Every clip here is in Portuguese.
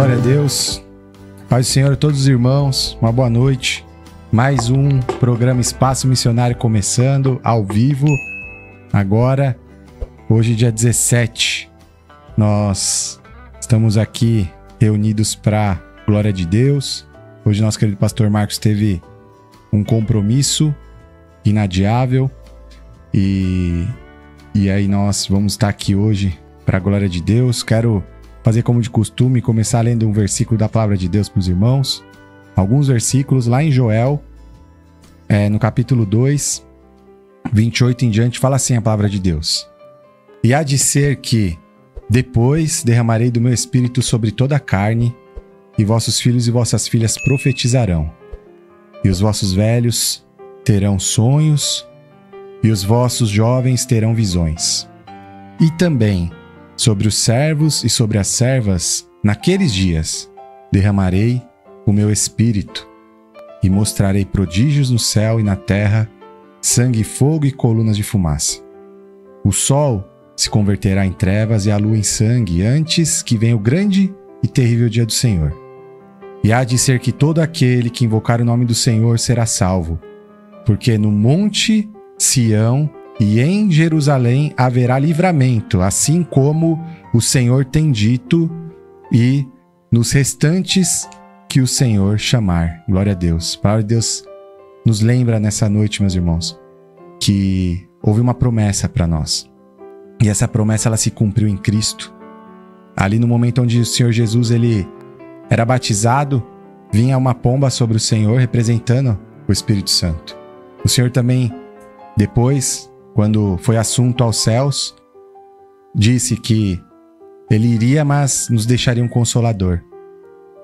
Glória a Deus. Paz do Senhor a todos os irmãos. Uma boa noite. Mais um programa Espaço Missionário começando ao vivo. Agora, hoje dia 17. Nós estamos aqui reunidos para glória de Deus. Hoje nosso querido pastor Marcos teve um compromisso inadiável. E aí nós vamos estar aqui hoje para a glória de Deus. Quero fazer como de costume, começar lendo um versículo da palavra de Deus para os irmãos. Alguns versículos lá em Joel, no capítulo 2, 28 em diante, fala assim a palavra de Deus. E há de ser que depois derramarei do meu espírito sobre toda a carne, e vossos filhos e vossas filhas profetizarão, e os vossos velhos terão sonhos, e os vossos jovens terão visões. E também sobre os servos e sobre as servas, naqueles dias, derramarei o meu espírito, e mostrarei prodígios no céu e na terra, sangue, fogo e colunas de fumaça. O sol se converterá em trevas e a lua em sangue, antes que venha o grande e terrível dia do Senhor. E há de ser que todo aquele que invocar o nome do Senhor será salvo, porque no monte Sião e em Jerusalém haverá livramento, assim como o Senhor tem dito, e nos restantes que o Senhor chamar. Glória a Deus. A palavra de Deus nos lembra nessa noite, meus irmãos, que houve uma promessa para nós. E essa promessa ela se cumpriu em Cristo. Ali no momento onde o Senhor Jesus ele era batizado, vinha uma pomba sobre o Senhor representando o Espírito Santo. O Senhor também, depois, quando foi assunto aos céus, disse que ele iria, mas nos deixaria um consolador.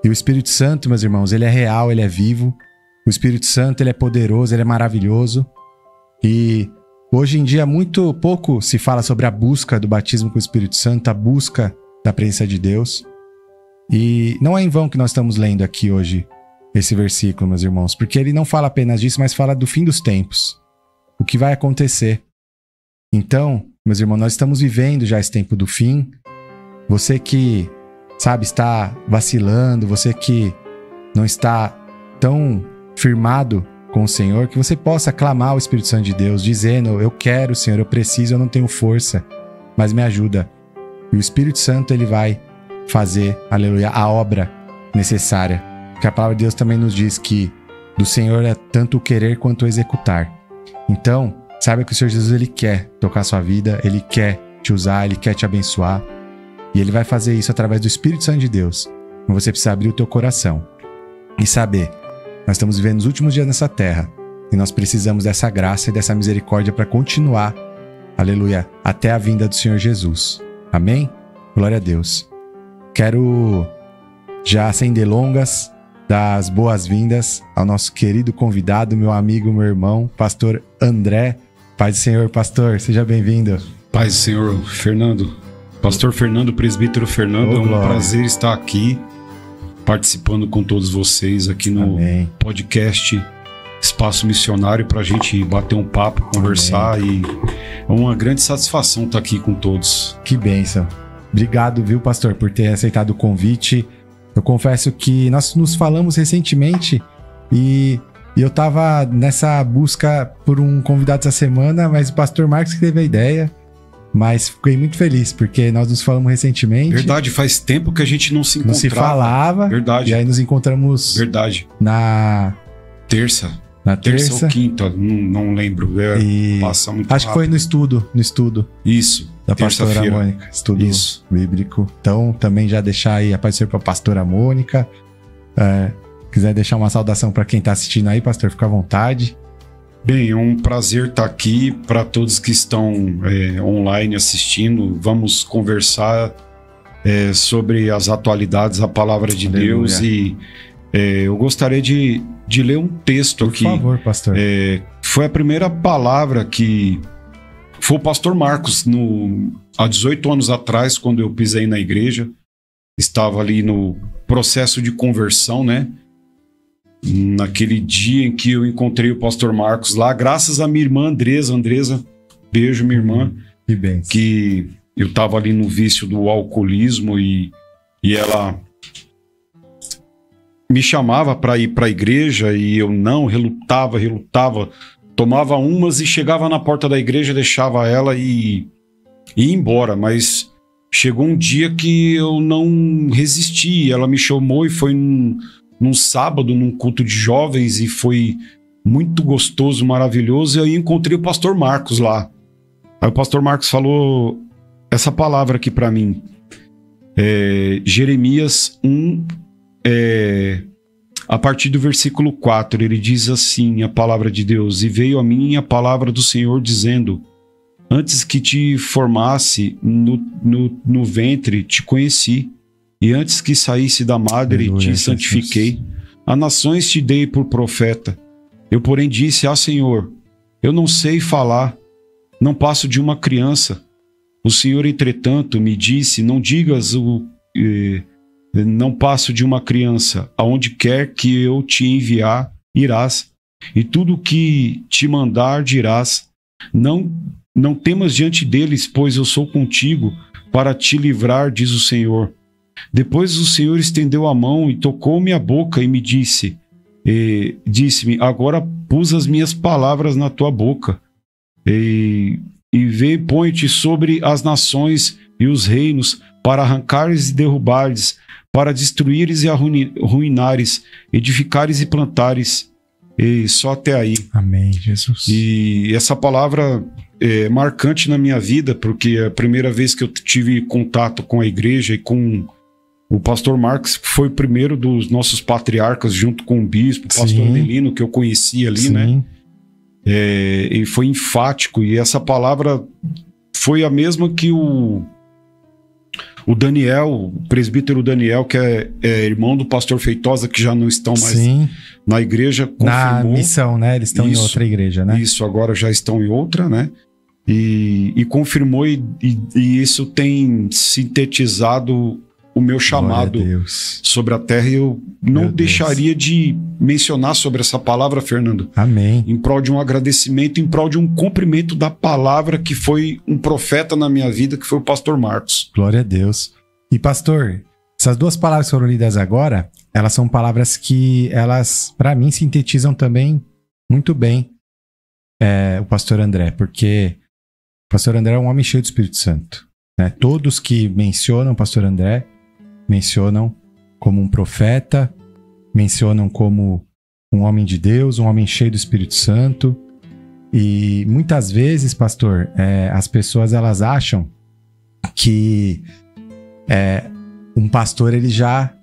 E o Espírito Santo, meus irmãos, ele é real, ele é vivo. O Espírito Santo, ele é poderoso, ele é maravilhoso. E hoje em dia, muito pouco se fala sobre a busca do batismo com o Espírito Santo, a busca da presença de Deus. E não é em vão que nós estamos lendo aqui hoje esse versículo, meus irmãos, porque ele não fala apenas disso, mas fala do fim dos tempos. O que vai acontecer. Então, meus irmãos, nós estamos vivendo já esse tempo do fim. Você que, sabe, está vacilando, você que não está tão firmado com o Senhor, que você possa clamar ao Espírito Santo de Deus, dizendo, eu quero, Senhor, eu preciso, eu não tenho força, mas me ajuda. E o Espírito Santo, ele vai fazer, aleluia, a obra necessária. Porque a palavra de Deus também nos diz que do Senhor é tanto o querer quanto o executar. Então, saiba que o Senhor Jesus, ele quer tocar a sua vida, ele quer te usar, ele quer te abençoar. E ele vai fazer isso através do Espírito Santo de Deus. Mas você precisa abrir o teu coração e saber, nós estamos vivendo os últimos dias nessa terra e nós precisamos dessa graça e dessa misericórdia para continuar, aleluia, até a vinda do Senhor Jesus. Amém? Glória a Deus. Quero, já sem delongas, dar as boas-vindas ao nosso querido convidado, meu amigo, meu irmão, pastor André. Paz do Senhor, pastor, seja bem-vindo. Paz do Senhor, Fernando. Pastor Fernando, presbítero Fernando, é um prazer estar aqui, participando com todos vocês aqui no podcast Espaço Missionário, para a gente bater um papo, conversar. Amém. E é uma grande satisfação estar aqui com todos. Que bênção. Obrigado, viu, pastor, por ter aceitado o convite. Eu confesso que nós nos falamos recentemente e eu estava nessa busca por um convidado essa semana, mas o pastor Marcos que teve a ideia. Mas fiquei muito feliz, porque nós nos falamos recentemente. Verdade, faz tempo que a gente não se encontrava. Não se falava. Verdade. E aí nos encontramos. Verdade. Na terça. Na terça ou quinta, não lembro. Passa muito acho rápido. Que foi no estudo. Isso. Da pastora Mônica. Estudo Isso. Bíblico. Então, também já deixar aí a paz para a pastora Mônica. Quiser deixar uma saudação para quem está assistindo aí, pastor, fica à vontade. Bem, é um prazer estar aqui. Para todos que estão online assistindo, vamos conversar sobre as atualidades da palavra de Aleluia. Deus. E eu gostaria de ler um texto aqui. Por favor, pastor. Foi a primeira palavra que foi o pastor Marcos, há 18 anos atrás, quando eu pisei na igreja. Estava ali no processo de conversão, né? Naquele dia em que eu encontrei o pastor Marcos lá, graças à minha irmã Andresa, beijo minha irmã, que bem. Que eu estava ali no vício do alcoolismo e ela me chamava para ir para a igreja e eu não, relutava, tomava umas e chegava na porta da igreja, deixava ela e ia embora, mas chegou um dia que eu não resisti, ela me chamou e foi num sábado, num culto de jovens, e foi muito gostoso, maravilhoso, e aí encontrei o pastor Marcos lá. Aí o pastor Marcos falou essa palavra aqui para mim, Jeremias 1, a partir do versículo 4, ele diz assim, a palavra de Deus: e veio a mim a palavra do Senhor dizendo, antes que te formasse no ventre, te conheci, e antes que saísse da madre, te santifiquei. A nações te dei por profeta. Eu, porém, disse: Senhor, eu não sei falar, não passo de uma criança. O Senhor, entretanto, me disse: não digas não passo de uma criança. Aonde quer que eu te enviar, irás, e tudo o que te mandar dirás. Não temas diante deles, pois eu sou contigo para te livrar, diz o Senhor. Depois o Senhor estendeu a mão e tocou-me a boca e me disse-me: agora pus as minhas palavras na tua boca. E põe-te sobre as nações e os reinos, para arrancares e derrubares, para destruíres e arruinares, edificares e plantares. E só até aí. Amém, Jesus. E essa palavra é marcante na minha vida, porque é a primeira vez que eu tive contato com a igreja e com o pastor Marcos, que foi o primeiro dos nossos patriarcas, junto com o bispo, o pastor Adelino, que eu conheci ali, né? E foi enfático, e essa palavra foi a mesma que o Daniel, o presbítero Daniel, que é irmão do pastor Feitosa, que já não estão mais na igreja, confirmou. Na missão, né? Eles estão em outra igreja, né? Isso, agora já estão em outra, né? E confirmou, e isso tem sintetizado o meu chamado sobre a terra. E eu não deixaria de mencionar sobre essa palavra, Fernando. Amém. Em prol de um agradecimento, em prol de um cumprimento da palavra que foi um profeta na minha vida, que foi o pastor Marcos. Glória a Deus. E pastor, essas duas palavras que foram lidas agora, elas são palavras que elas, para mim, sintetizam também muito bem o pastor André, porque o pastor André é um homem cheio do Espírito Santo, né? Todos que mencionam o pastor André mencionam como um profeta, mencionam como um homem de Deus, um homem cheio do Espírito Santo. E muitas vezes, pastor, as pessoas elas acham que um pastor ele já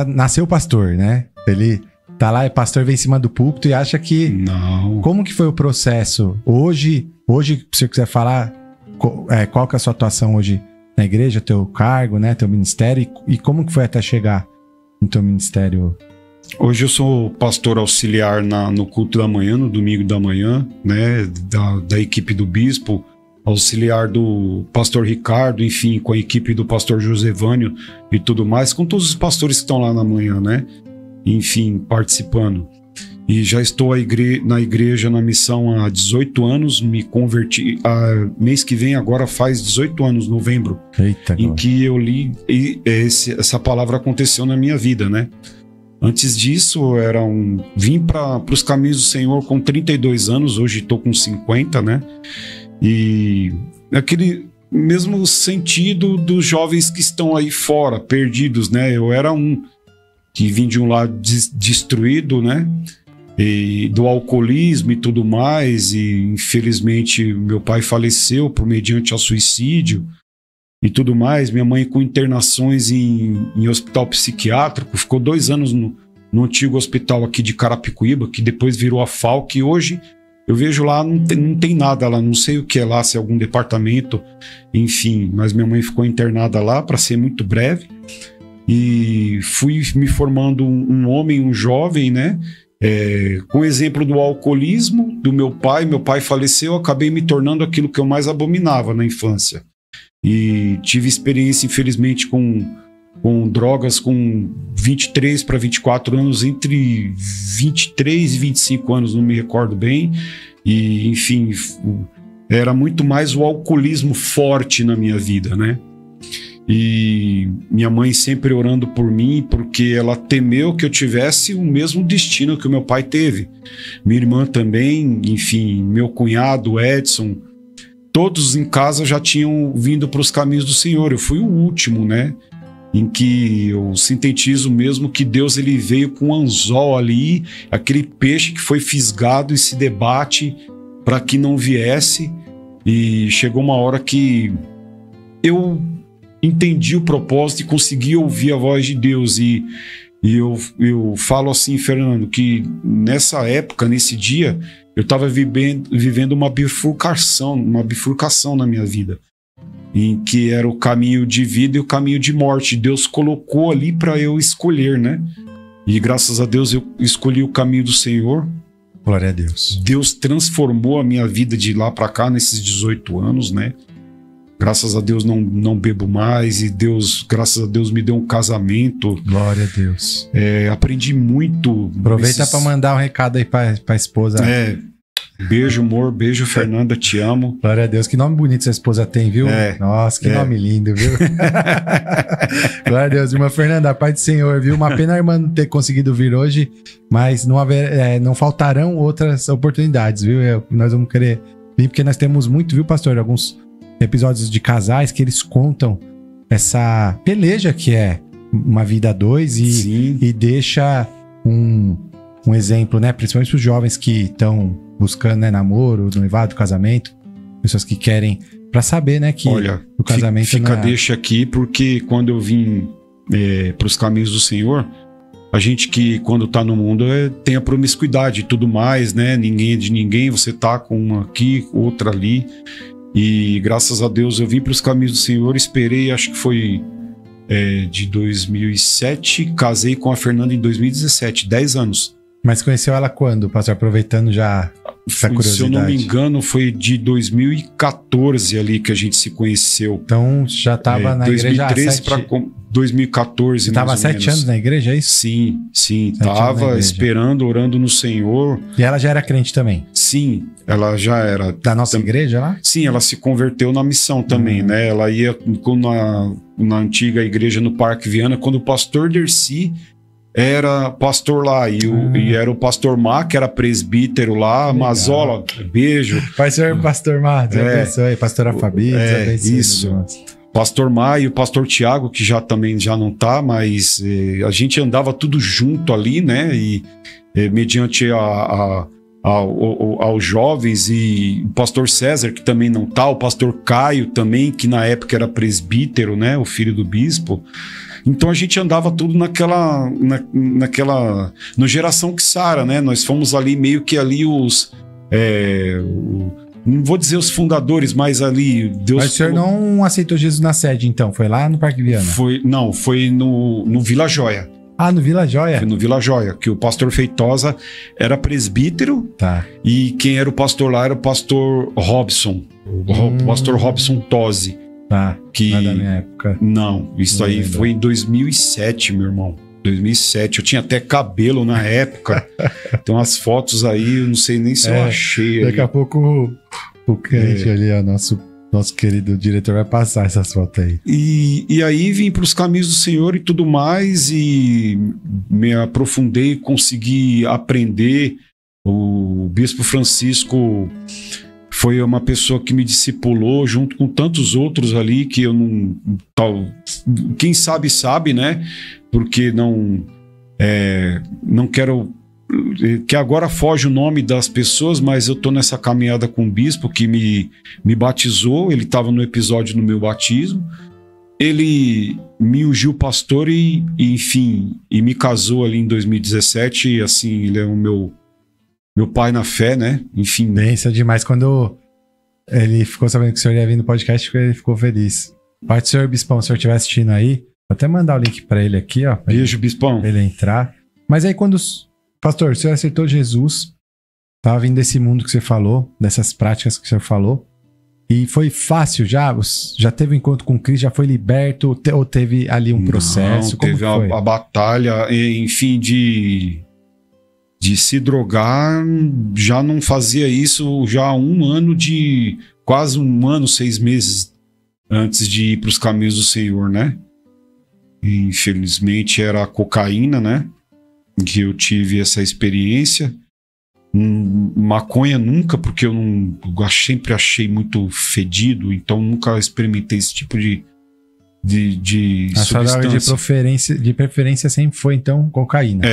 nasceu pastor, né? Ele tá lá, pastor, vem em cima do púlpito e acha que... Não. Como que foi o processo? Hoje, se você quiser falar, qual que é a sua atuação hoje na igreja, teu cargo, né, teu ministério, e como que foi até chegar no teu ministério? Hoje eu sou pastor auxiliar no culto da manhã, no domingo da manhã, né, da equipe do bispo, auxiliar do pastor Ricardo, enfim, com a equipe do pastor Josevânio e tudo mais, com todos os pastores que estão lá na manhã, né, enfim, participando. E já estou na igreja, na missão há 18 anos, me converti, mês que vem agora faz 18 anos, novembro, em que eu li, e essa palavra aconteceu na minha vida, né? Antes disso, vim para os caminhos do Senhor com 32 anos, hoje estou com 50, né? E aquele mesmo sentido dos jovens que estão aí fora, perdidos, né? Eu era um que vim de um lado destruído, né? E do alcoolismo e tudo mais, e infelizmente meu pai faleceu mediante ao suicídio e tudo mais, minha mãe com internações em hospital psiquiátrico, ficou 2 anos no antigo hospital aqui de Carapicuíba, que depois virou a FAUC, e hoje eu vejo lá, não tem nada lá, não sei o que é lá, se é algum departamento, enfim, mas minha mãe ficou internada lá, para ser muito breve, e fui me formando um homem, um jovem, né? Com o exemplo do alcoolismo do meu pai faleceu, acabei me tornando aquilo que eu mais abominava na infância, e tive experiência infelizmente com drogas com 23 para 24 anos, entre 23 e 25 anos, não me recordo bem, e enfim, era muito mais o alcoolismo forte na minha vida, né? E minha mãe sempre orando por mim, porque ela temeu que eu tivesse o mesmo destino que o meu pai teve. Minha irmã também, enfim, meu cunhado, Edson, todos em casa já tinham vindo para os caminhos do Senhor. Eu fui o último, né? Em que eu sintetizo mesmo que Deus ele veio com um anzol ali, aquele peixe que foi fisgado e se debate para que não viesse. E chegou uma hora que eu entendi o propósito e consegui ouvir a voz de Deus. E eu falo assim, Fernando, que nessa época, nesse dia, eu estava vivendo uma bifurcação na minha vida, em que era o caminho de vida e o caminho de morte. Deus colocou ali para eu escolher, né? E graças a Deus eu escolhi o caminho do Senhor. Glória a Deus. Deus transformou a minha vida de lá para cá, nesses 18 anos, né? Graças a Deus não bebo mais e Deus, graças a Deus, me deu um casamento. Glória a Deus. Aprendi muito. Aproveita para mandar um recado aí para a esposa. Beijo, amor. Beijo, Fernanda. Te amo. Glória a Deus. Que nome bonito sua esposa tem, viu? Nossa, que nome lindo, viu? Glória a Deus. Irmã Fernanda, a paz do Senhor, viu? Uma pena a irmã não ter conseguido vir hoje, mas não faltarão outras oportunidades, viu? Nós vamos querer vir, porque nós temos muito, viu, pastor? Alguns episódios de casais que eles contam essa peleja que é uma vida a dois e deixa um exemplo, né? Principalmente para os jovens que estão buscando, né, namoro, noivado, casamento, pessoas que querem, para saber, né, que o casamento deixa aqui, porque quando eu vim para os caminhos do Senhor, a gente que quando tá no mundo tem a promiscuidade e tudo mais, né? Ninguém é de ninguém, você tá com uma aqui, outra ali. E graças a Deus eu vim para os caminhos do Senhor, esperei, acho que foi de 2007, casei com a Fernanda em 2017, 10 anos. Mas conheceu ela quando, pastor? Aproveitando já essa curiosidade. Se eu não me engano, foi de 2014 ali que a gente se conheceu. Então já estava na 2013 para 2014. Você estava 7 anos na igreja, é isso? Sim. Estava esperando, orando no Senhor. E ela já era crente também? Sim, ela já era. Da nossa igreja lá? Sim, ela se converteu na missão também, né? Ela ia na antiga igreja no Parque Viana, quando o pastor Dercy era pastor lá, e era o pastor Má, que era presbítero lá. Mazola, beijo. Pastor Má, Deus abençoe. Pastora Fabi, Deus abençoe. Isso. Pastor Má e o pastor Tiago, que já não tá, mas a gente andava tudo junto ali, né? E mediante aos jovens, e o pastor César, que também não tá, o pastor Caio também, que na época era presbítero, né? O filho do bispo. Então a gente andava tudo naquela no Geração Quixara, né? Nós fomos ali meio que ali não vou dizer os fundadores, mas ali Deus. Mas o senhor não aceitou Jesus na sede, então? Foi lá no Parque Viana? Foi no Vila Joia. Ah, no Vila Joia? Foi no Vila Joia, que o pastor Feitosa era presbítero. Tá. E quem era o pastor lá era o pastor Robson. O pastor Robson Tosi. Tá, não é da minha época. Não, isso aí foi em 2007, meu irmão. 2007. Eu tinha até cabelo na época. Tem umas fotos aí, eu não sei nem se eu achei. Daqui a pouco o crente ali, nosso querido diretor, vai passar essas fotos aí. E aí vim para os caminhos do Senhor e tudo mais, e me aprofundei, consegui aprender. O Bispo Francisco foi uma pessoa que me discipulou, junto com tantos outros ali que eu não... Quem sabe, né? Porque não quero... Que agora foge o nome das pessoas, mas eu tô nessa caminhada com o bispo que me batizou. Ele estava no episódio no meu batismo. Ele me ungiu pastor e me casou ali em 2017. E assim, ele é o meu pai na fé, né? Enfim. Benção demais. Quando ele ficou sabendo que o senhor ia vir no podcast, ele ficou feliz. Pai do senhor Bispão, se o senhor estiver assistindo aí, vou até mandar o link para ele aqui, ó. Beijo, Bispão. Pra ele entrar. Mas aí quando... Pastor, o senhor aceitou Jesus, estava vindo desse mundo que você falou, dessas práticas que o senhor falou, e foi fácil já? Já teve um encontro com Cristo, já foi liberto, ou teve ali um processo? Não, teve a batalha, enfim, de se drogar. Já não fazia isso já há quase um ano, 6 meses antes de ir para os caminhos do Senhor, né? E, infelizmente era a cocaína, né? Que eu tive essa experiência. Maconha nunca, porque eu sempre achei muito fedido, então nunca experimentei esse tipo de a sua droga de preferência sempre foi, então, cocaína.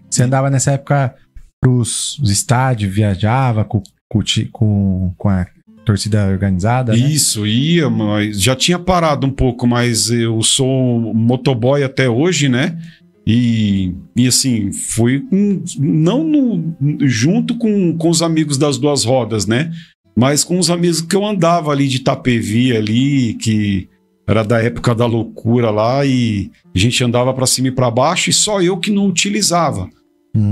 Você andava nessa época pros estádios, viajava com a torcida organizada, né? Isso, ia, mas já tinha parado um pouco, mas eu sou motoboy até hoje, né? E assim, fui junto com os amigos das duas rodas, né? Mas com os amigos que eu andava ali de Itapevi ali, que era da época da loucura lá, e a gente andava pra cima e pra baixo, e só eu que não utilizava.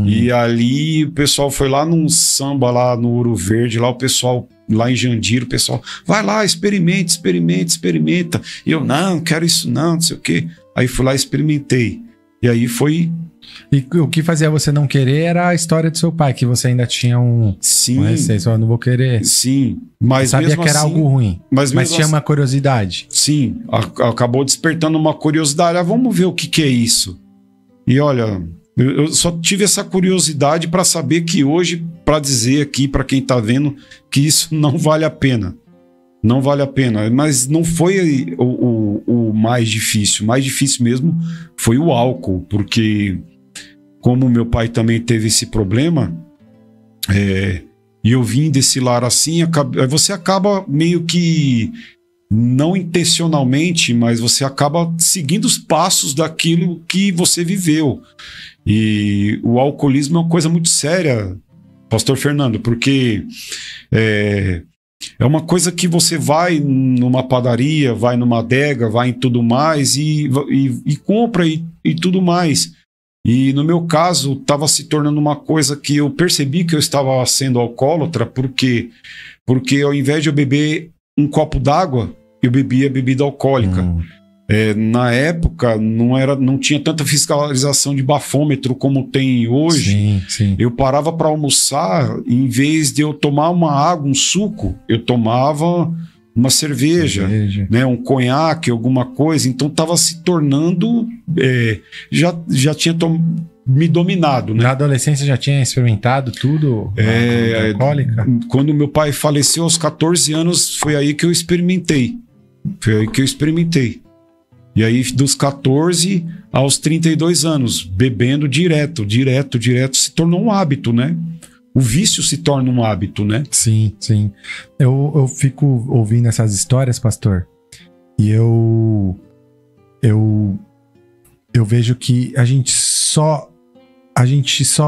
E ali o pessoal foi lá num samba lá no Ouro Verde, lá o pessoal, lá em Jandira, o pessoal, vai lá, experimenta. E eu, não quero isso não sei o quê. Aí fui lá e experimentei. E aí foi... E o que fazia você não querer era a história do seu pai, que você ainda tinha um receio, só não vou querer. Sim, mas sabia mesmo que era assim, algo ruim, mas tinha uma curiosidade. Sim, acabou despertando uma curiosidade. Vamos ver o que é isso. E olha, eu só tive essa curiosidade para saber que hoje, para dizer aqui para quem tá vendo, que isso não vale a pena. Não vale a pena, mas não foi o mais difícil. O mais difícil mesmo foi o álcool, porque como meu pai também teve esse problema, e eu vim desse lar assim, você acaba meio que, não intencionalmente, mas você acaba seguindo os passos daquilo que você viveu. E o alcoolismo é uma coisa muito séria, Pastor Fernando, porque... É uma coisa que você vai numa padaria, vai numa adega, vai em tudo mais e compra e tudo mais. E no meu caso, estava se tornando uma coisa que eu percebi que eu estava sendo alcoólatra, porque ao invés de eu beber um copo d'água, eu bebia bebida alcoólica. Na época, não tinha tanta fiscalização de bafômetro como tem hoje. Sim. Eu parava para almoçar, em vez de eu tomar uma água, um suco, eu tomava uma cerveja. Né, um conhaque, alguma coisa. Então estava se tornando... já tinha me dominado. Né? Na adolescência já tinha experimentado tudo? Alcoólica? Quando meu pai faleceu aos 14 anos, foi aí que eu experimentei. E aí, dos 14 aos 32 anos, bebendo direto, se tornou um hábito, né? O vício se torna um hábito, né? Sim. Eu fico ouvindo essas histórias, pastor, e eu vejo que a gente só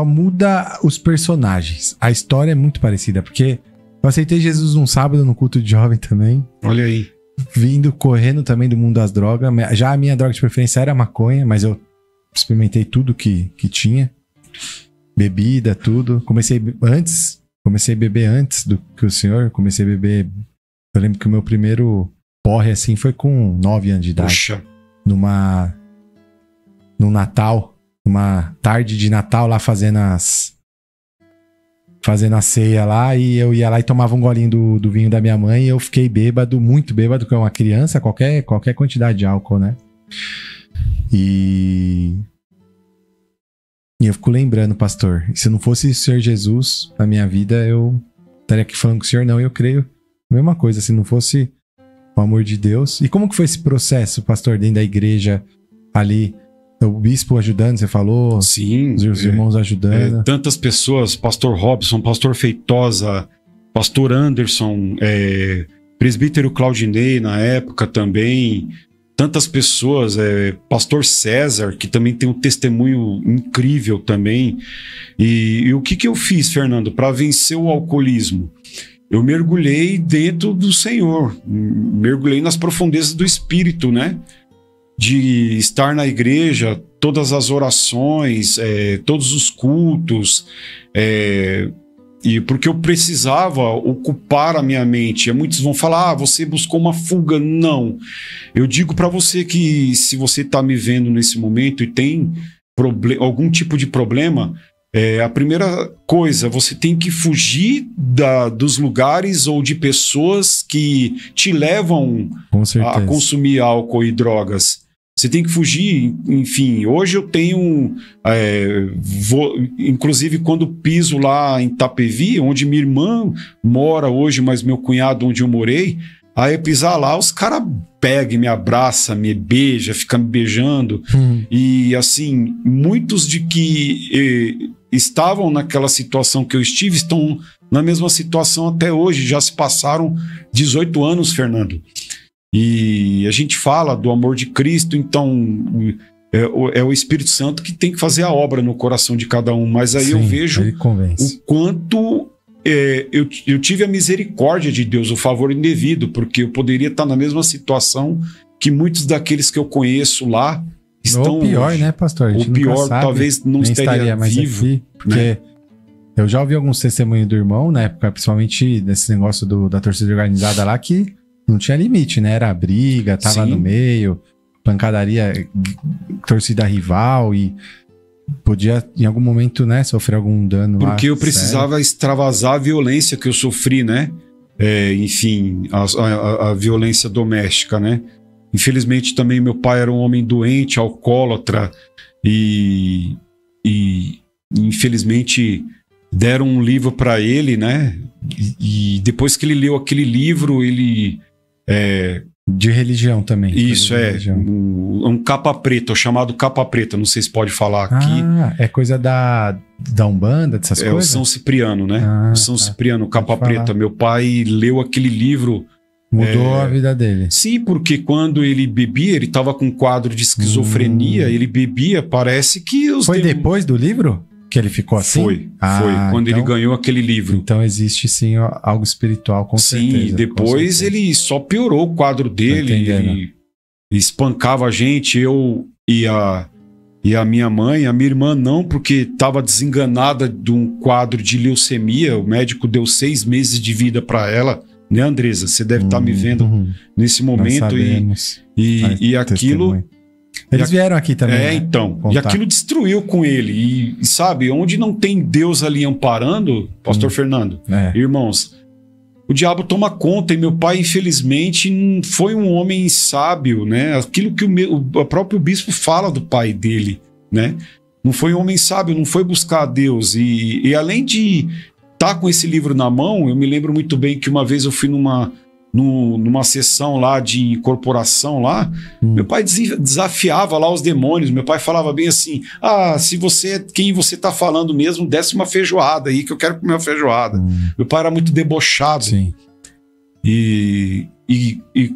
muda os personagens. A história é muito parecida, porque eu aceitei Jesus um sábado no culto de jovem também. Olha aí. Vindo, correndo também do mundo das drogas. Já a minha droga de preferência era maconha, mas eu experimentei tudo que tinha. Bebida, tudo. Comecei a beber antes do que o senhor. Comecei a beber... Eu lembro que o meu primeiro porre, assim, foi com 9 anos de idade. Puxa. No Natal. Numa tarde de Natal lá fazendo a ceia lá, e eu ia lá e tomava um golinho do vinho da minha mãe, e eu fiquei bêbado, muito bêbado, porque é uma criança, qualquer quantidade de álcool, né? E eu fico lembrando, pastor, se não fosse o Senhor Jesus na minha vida, eu estaria aqui falando com o senhor, não, eu creio. Mesma coisa, se não fosse o amor de Deus. E como que foi esse processo, pastor, dentro da igreja ali? O bispo ajudando, você falou? Sim. Os irmãos ajudando. Tantas pessoas, pastor Robson, pastor Feitosa, pastor Anderson, presbítero Claudinei na época também. Tantas pessoas, pastor César, que também tem um testemunho incrível também. E o que eu fiz, Fernando, para vencer o alcoolismo? Eu mergulhei dentro do Senhor, mergulhei nas profundezas do Espírito, né? De estar na igreja, todas as orações, todos os cultos, e porque eu precisava ocupar a minha mente. Muitos vão falar, você buscou uma fuga. Não. Eu digo para você que se você está me vendo nesse momento e tem algum tipo de problema, A primeira coisa, você tem que fugir dos lugares ou de pessoas que te levam a consumir álcool e drogas. Você tem que fugir, enfim. Hoje eu tenho, inclusive quando piso lá em Itapevi, onde minha irmã mora hoje, mas meu cunhado onde eu morei, aí pisar lá, os caras pegam, me abraçam, me beijam, ficam me beijando. E assim, muitos de que estavam naquela situação que eu estive, estão na mesma situação até hoje. Já se passaram 18 anos, Fernando. E a gente fala do amor de Cristo, então é o Espírito Santo que tem que fazer a obra no coração de cada um. Mas aí eu vejo o quanto eu tive a misericórdia de Deus, o favor indevido, porque eu poderia estar na mesma situação que muitos daqueles que eu conheço lá estão. Ou pior, né, pastor? Ou pior, talvez não estaria mais vivo, aqui, porque né? Eu já ouvi alguns testemunhos do irmão, na época, principalmente nesse negócio da torcida organizada lá, que não tinha limite, né? Era briga, tava no meio, pancadaria, torcida rival e podia, em algum momento, né, sofrer algum dano. Porque lá, eu precisava extravasar a violência que eu sofri, né? Enfim, a violência doméstica, né? Infelizmente também meu pai era um homem doente, alcoólatra e infelizmente deram um livro para ele, né? E depois que ele leu aquele livro, ele... De religião também. Isso, um capa preta, o chamado capa preta, não sei se pode falar aqui. É coisa da Umbanda, dessas coisas? É o São Cipriano, né? O São Cipriano, capa preta. Meu pai leu aquele livro... Mudou a vida dele. Sim, porque quando ele bebia, ele estava com um quadro de esquizofrenia, ele bebia, parece que os... Foi depois do livro que ele ficou assim? Foi, quando ele ganhou aquele livro. Então existe sim algo espiritual, com certeza. Sim, e depois ele só piorou o quadro dele, ele espancava a gente, eu e a minha mãe, a minha irmã não, porque estava desenganada de um quadro de leucemia, o médico deu 6 meses de vida para ela. Né, Andresa? Você deve estar me vendo nesse momento e aquilo... Eles vieram aqui também. Né? Então. Contar. E aquilo destruiu com ele. E sabe, onde não tem Deus ali amparando, Pastor Fernando, irmãos, o diabo toma conta. E meu pai, infelizmente, não foi um homem sábio, né? Aquilo que o próprio bispo fala do pai dele, né? Não foi um homem sábio, não foi buscar a Deus. E além de tá com esse livro na mão, eu me lembro muito bem que uma vez eu fui numa sessão lá de incorporação lá, meu pai desafiava lá os demônios, meu pai falava bem assim, se você, quem você tá falando mesmo, desce uma feijoada aí, que eu quero comer uma feijoada. Meu pai era muito debochado. Sim. E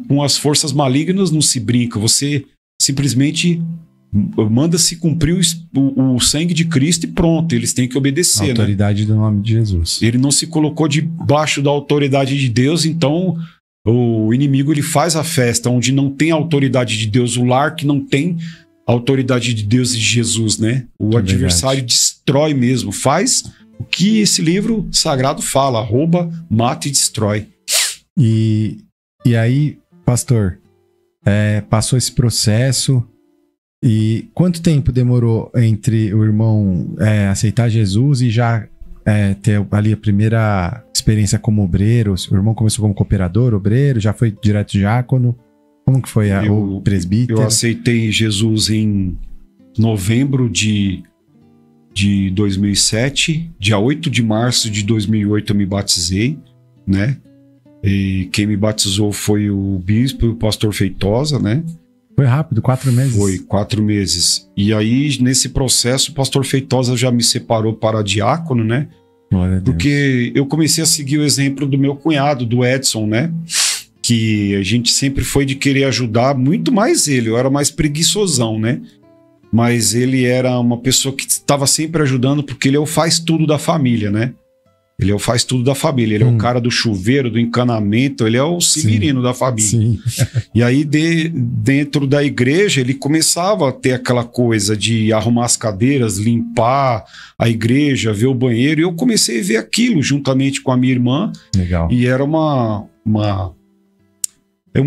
com as forças malignas não se brinca, você simplesmente... manda-se cumprir o sangue de Cristo e pronto, eles têm que obedecer. A autoridade, né? Do nome de Jesus. Ele não se colocou debaixo da autoridade de Deus, então o inimigo ele faz a festa onde não tem a autoridade de Deus, o lar que não tem a autoridade de Deus e de Jesus, né? O adversário destrói mesmo, faz o que esse livro sagrado fala, rouba, mata e destrói. E aí, pastor, passou esse processo. E quanto tempo demorou entre o irmão aceitar Jesus e já ter ali a primeira experiência como obreiro? O irmão começou como cooperador, obreiro, já foi direto diácono? Como que foi o presbítero? Eu aceitei Jesus em novembro de 2007. Dia 8 de março de 2008 eu me batizei, né? E quem me batizou foi o bispo e o pastor Feitosa, né? Foi rápido, 4 meses? Foi, 4 meses. E aí, nesse processo, o pastor Feitosa já me separou para diácono, né? Glória a Deus. Porque eu comecei a seguir o exemplo do meu cunhado, do Edson, né? Que a gente sempre foi de querer ajudar, muito mais ele. Eu era mais preguiçosão, né? Mas ele era uma pessoa que estava sempre ajudando, porque ele é o faz tudo da família, né? Ele é o faz tudo da família, ele é o cara do chuveiro, do encanamento, ele é o Severino da família. Sim. E aí dentro da igreja ele começava a ter aquela coisa de arrumar as cadeiras, limpar a igreja, ver o banheiro, e eu comecei a ver aquilo juntamente com a minha irmã. Legal. E era um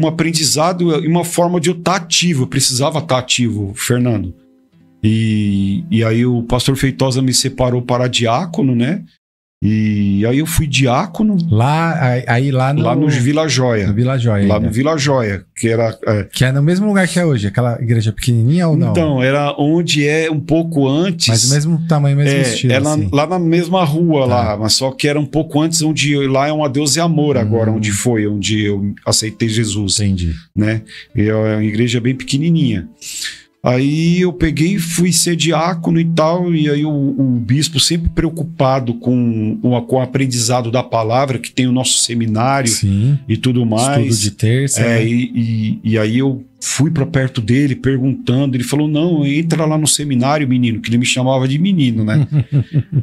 aprendizado e uma forma de eu estar ativo, eu precisava estar ativo, Fernando. E aí o pastor Feitosa me separou para diácono, né? E aí eu fui diácono. Lá no Vila Joia. No Vila Joia. Lá no Vila Joia, que era... Que é no mesmo lugar que é hoje, aquela igreja pequenininha ou não? Então, era onde é um pouco antes... Mas o mesmo tamanho, mesmo estilo. Assim. Lá na mesma rua, lá, mas só que era um pouco antes, onde lá é uma Deus e Amor agora, onde eu aceitei Jesus. Entendi. Né? E é uma igreja bem pequenininha. Aí eu peguei e fui ser diácono e tal, e aí o bispo sempre preocupado com o aprendizado da palavra, que tem o nosso seminário. Sim. E tudo mais. Estudo de terça. Né? E aí eu fui para perto dele perguntando, ele falou, não, entra lá no seminário, menino, que ele me chamava de menino, né?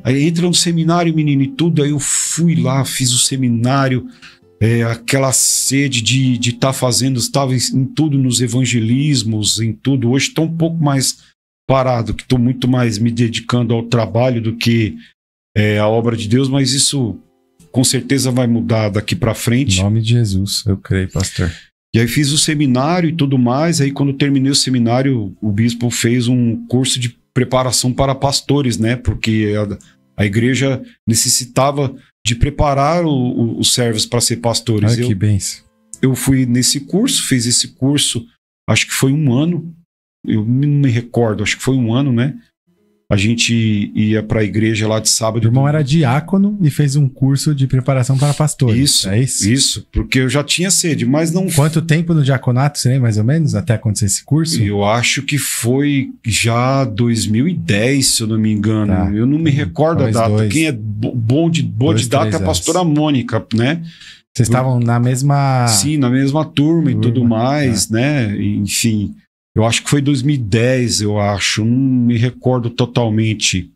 Aí entra no seminário, menino, e tudo, aí eu fui lá, fiz o seminário, aquela sede de estar fazendo, estava em tudo, nos evangelismos, em tudo. Hoje estou um pouco mais parado, que estou muito mais me dedicando ao trabalho do que a obra de Deus, mas isso com certeza vai mudar daqui para frente. Em nome de Jesus, eu creio, pastor. E aí fiz o seminário e tudo mais, aí quando terminei o seminário, o bispo fez um curso de preparação para pastores, né? Porque a igreja necessitava de preparar os servos para ser pastores. Ai, que bênção. Eu fui nesse curso, fiz esse curso, acho que foi 1 ano, eu não me recordo, acho que foi 1 ano, né? A gente ia para a igreja lá de sábado. O irmão era diácono e fez um curso de preparação para pastores. Isso, é isso? Isso, porque eu já tinha sede, mas não... Quanto tempo no diaconato, você lembra mais ou menos, até acontecer esse curso? Eu acho que foi já 2010, se eu não me engano. Tá. Eu não me recordo a data. Quem é boa de data é a pastora Mônica, né? Vocês estavam na mesma... Sim, na mesma turma e tudo mais, né? Enfim... Eu acho que foi 2010, eu acho. Não me recordo totalmente.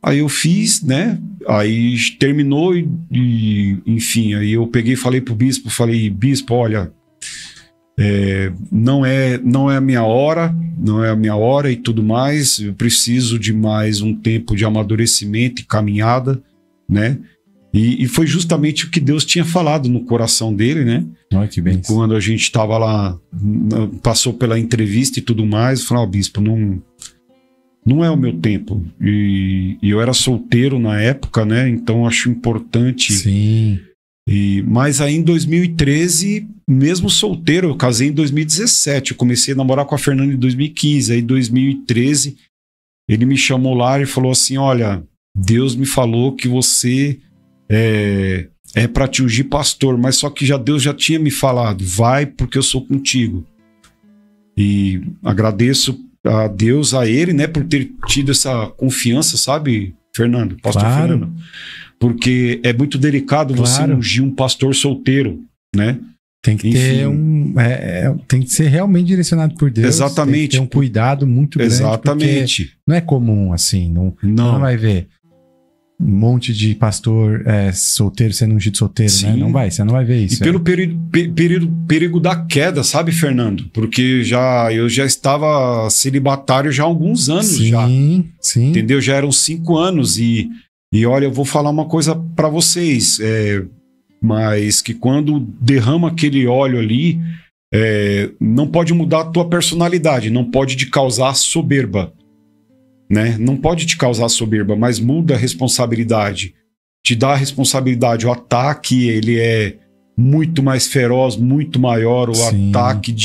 Aí eu fiz, né? Aí terminou e enfim, aí eu peguei e falei pro bispo, bispo, olha, não é a minha hora, não é a minha hora e tudo mais. Eu preciso de mais um tempo de amadurecimento e caminhada, né? E foi justamente o que Deus tinha falado no coração dele, né? Olha que bem. Quando a gente estava lá, passou pela entrevista e tudo mais, eu falei, bispo, não é o meu tempo. E eu era solteiro na época, né? Então acho importante. Sim. Mas aí em 2013, mesmo solteiro, eu casei em 2017. Eu comecei a namorar com a Fernanda em 2015. Aí em 2013, ele me chamou lá e falou assim, olha, Deus me falou que você... é para te ungir pastor, mas só que Deus já tinha me falado, vai porque eu sou contigo. E agradeço a Deus, a ele, né, por ter tido essa confiança, sabe, Fernando, pastor claro. Fernando, porque é muito delicado você ungir um pastor solteiro, né? Tem que ter tem que ser realmente direcionado por Deus. Exatamente. Tem que ter um cuidado muito grande. Exatamente. Não é comum assim, não vai ver um monte de pastor solteiro sendo ungido solteiro, né? Você não vai ver isso. E pelo perigo da queda, sabe, Fernando? Porque eu já estava celibatário já há alguns anos. Sim. Entendeu? Já eram 5 anos e olha, eu vou falar uma coisa para vocês, mas que quando derrama aquele óleo ali, não pode mudar a tua personalidade, não pode te causar soberba. Né? Não pode te causar soberba, mas muda a responsabilidade. Te dá a responsabilidade. O ataque, ele é muito mais feroz, muito maior. O ataque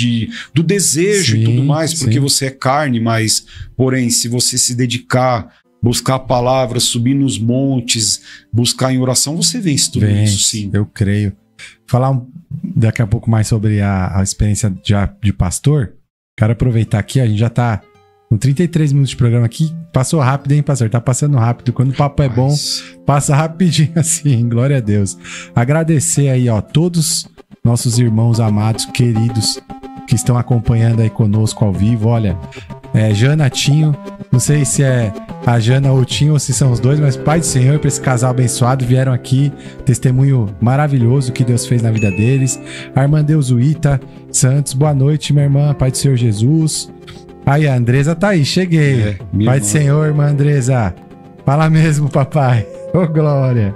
do desejo e tudo mais, porque você é carne, mas, porém, se você se dedicar, buscar a palavra, subir nos montes, buscar em oração, você vence tudo isso, sim. Eu creio. Falar daqui a pouco mais sobre a experiência de pastor. Quero aproveitar aqui, a gente já tá com 33 minutos de programa aqui, passou rápido, hein, pastor? Tá passando rápido. Quando o papo é bom, passa rapidinho assim, glória a Deus. Agradecer aí, ó, todos nossos irmãos amados, queridos, que estão acompanhando aí conosco ao vivo. Olha, Jana, Tinho, não sei se é a Jana ou o Tinho, ou se são os dois, mas Pai do Senhor, para esse casal abençoado, vieram aqui, testemunho maravilhoso que Deus fez na vida deles. A irmã Deusuíta Santos, boa noite, minha irmã, Pai do Senhor Jesus. Aí, a Andresa tá aí, cheguei. Pai do Senhor, irmã Andresa. Fala mesmo, papai. Ô, glória.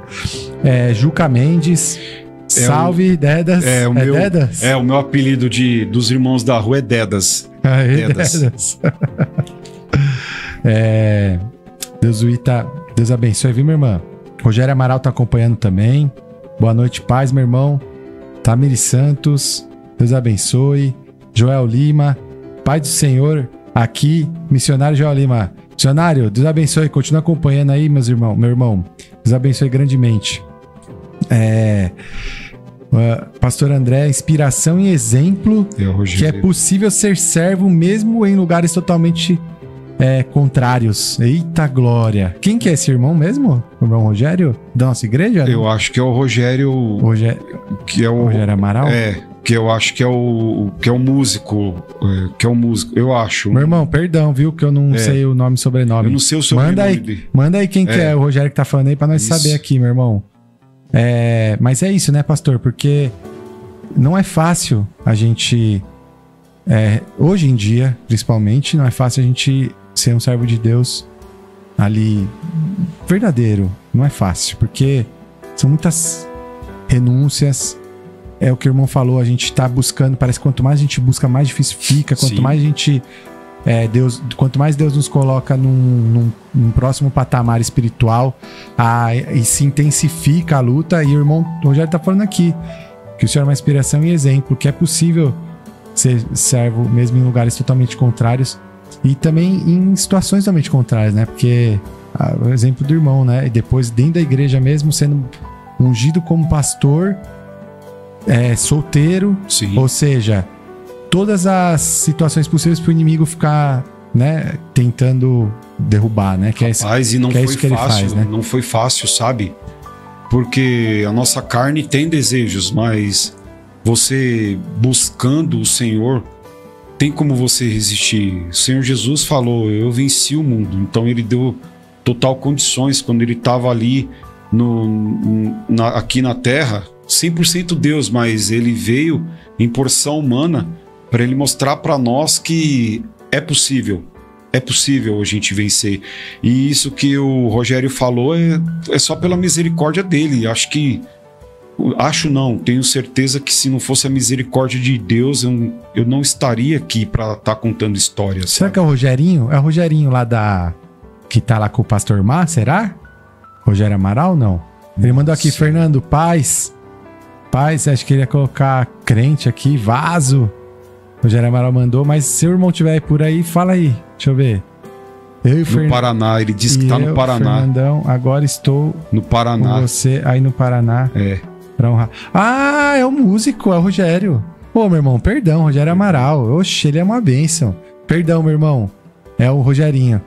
Juca Mendes. Salve, Dedas. Dedas? O meu apelido dos irmãos da rua é Dedas. Dedas. Deus abençoe, viu, minha irmã? Rogério Amaral tá acompanhando também. Boa noite, paz, meu irmão. Tamiri Santos, Deus abençoe. Joel Lima, Pai do Senhor, aqui, missionário Joel Lima. Missionário, Deus abençoe, continua acompanhando aí, meu irmão. Deus abençoe grandemente. Pastor André, inspiração e exemplo que é possível ser servo mesmo em lugares totalmente contrários. Eita glória. Quem que é esse irmão mesmo? O irmão Rogério? Da nossa igreja? Eu acho que é o Rogério... Que é o Rogério Amaral? Que eu acho que é o músico. Que é o músico, eu acho. Meu irmão, perdão, viu? Que eu não sei o nome e sobrenome. Eu não sei o sobrenome. Manda aí quem que é o Rogério que tá falando aí pra nós saber aqui, meu irmão. Mas é isso, né, pastor? Porque não é fácil a gente... hoje em dia, principalmente, não é fácil a gente ser um servo de Deus ali verdadeiro. Não é fácil, porque são muitas renúncias. É o que o irmão falou, a gente tá buscando, parece que quanto mais a gente busca, mais difícil fica. Quanto mais a gente... quanto mais Deus nos coloca num próximo patamar espiritual, e se intensifica a luta. E o irmão Rogério tá falando aqui que o Senhor é uma inspiração e exemplo, que é possível ser servo mesmo em lugares totalmente contrários e também em situações totalmente contrárias, né? Porque o exemplo do irmão, né? E depois dentro da igreja mesmo, sendo ungido como pastor, solteiro. Sim. Ou seja, todas as situações possíveis para o inimigo ficar, né, tentando derrubar, né? Rapaz, e não foi fácil, ele faz, né? Não foi fácil, sabe? Porque a nossa carne tem desejos, mas você buscando o Senhor, tem como você resistir. O Senhor Jesus falou, eu venci o mundo. Então ele deu total condições quando ele estava ali aqui na terra, 100% Deus, mas ele veio em porção humana para ele mostrar para nós que é possível a gente vencer. E isso que o Rogério falou é só pela misericórdia dele. Tenho certeza que se não fosse a misericórdia de Deus, eu não estaria aqui para estar contando histórias. Será que é o Rogerinho? É o Rogerinho lá que tá lá com o pastor Mar, será? Rogério Amaral, não? Ele mandou aqui, Fernando, paz, acho que ele ia colocar crente aqui, vaso. Rogério Amaral mandou, mas se o irmão tiver por aí, fala aí, deixa eu ver. No Paraná, ele disse que tá no Paraná. Fernandão, agora estou no Paraná. Com você aí no Paraná. Pra honrar. É o músico, é o Rogério. Meu irmão, perdão, Rogério Amaral. Oxe, ele é uma bênção. Perdão, meu irmão. É o Rogerinho.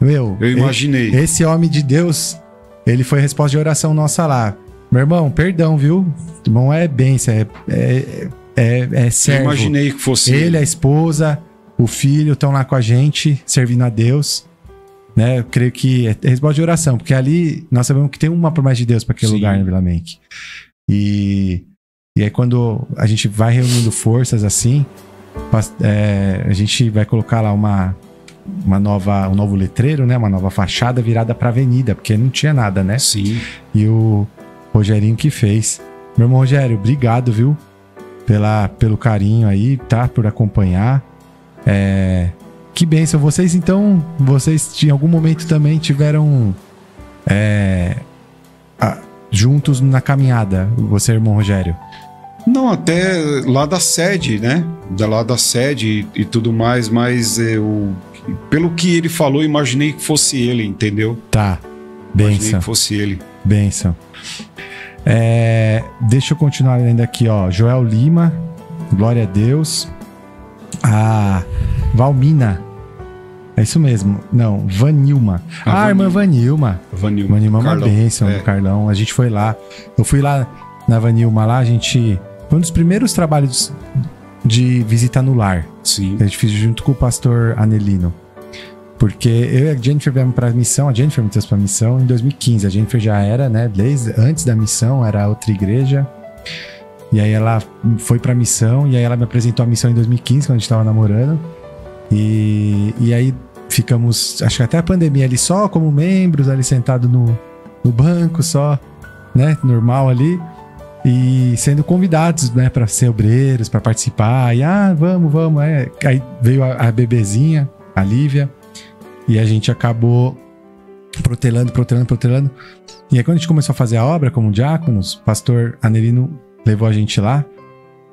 Eu imaginei. Esse homem de Deus, ele foi resposta de oração nossa lá. Meu irmão, perdão, viu? Não é bênção, é servo. Eu imaginei que fosse ele, a esposa, o filho estão lá com a gente, servindo a Deus. Né? Eu creio que é resposta de oração, porque ali nós sabemos que tem uma promessa de Deus para aquele lugar na Vila Menck. E aí quando a gente vai reunindo forças assim, a gente vai colocar lá um novo letreiro, né? Uma nova fachada virada para a avenida, porque não tinha nada, né? Sim. E o Rogerinho que fez. Meu irmão Rogério, obrigado, viu? Pelo carinho aí, tá? Por acompanhar. Que bênção. Vocês em algum momento também tiveram juntos na caminhada, você, irmão Rogério? Não, até lá da sede, né? Lá da sede e tudo mais, mas pelo que ele falou, imaginei que fosse ele, entendeu? Tá, bênção. Imaginei que fosse ele. Bênção. Deixa eu continuar lendo aqui, ó. Joel Lima, glória a Deus. A Valmina, é isso mesmo. Não, Vanilma. Irmã Vanilma. Vanilma é uma bênção do Carlão. A gente foi lá. Eu fui lá na Vanilma lá, foi um dos primeiros trabalhos de visita no lar. Sim. Que a gente fez junto com o pastor Anelino. Porque eu e a Jennifer viemos pra missão, a Jennifer me trouxe pra missão em 2015. A Jennifer já era, né, desde antes da missão, era outra igreja. E aí ela foi pra missão, e aí ela me apresentou a missão em 2015, quando a gente tava namorando. E aí ficamos, acho que até a pandemia ali, só como membros, ali sentado no banco, só, né, normal ali. E sendo convidados, né, pra ser obreiros, pra participar. E vamos. Aí veio a bebezinha, a Lívia. E a gente acabou protelando. E aí quando a gente começou a fazer a obra como diáconos, o pastor Anelino levou a gente lá.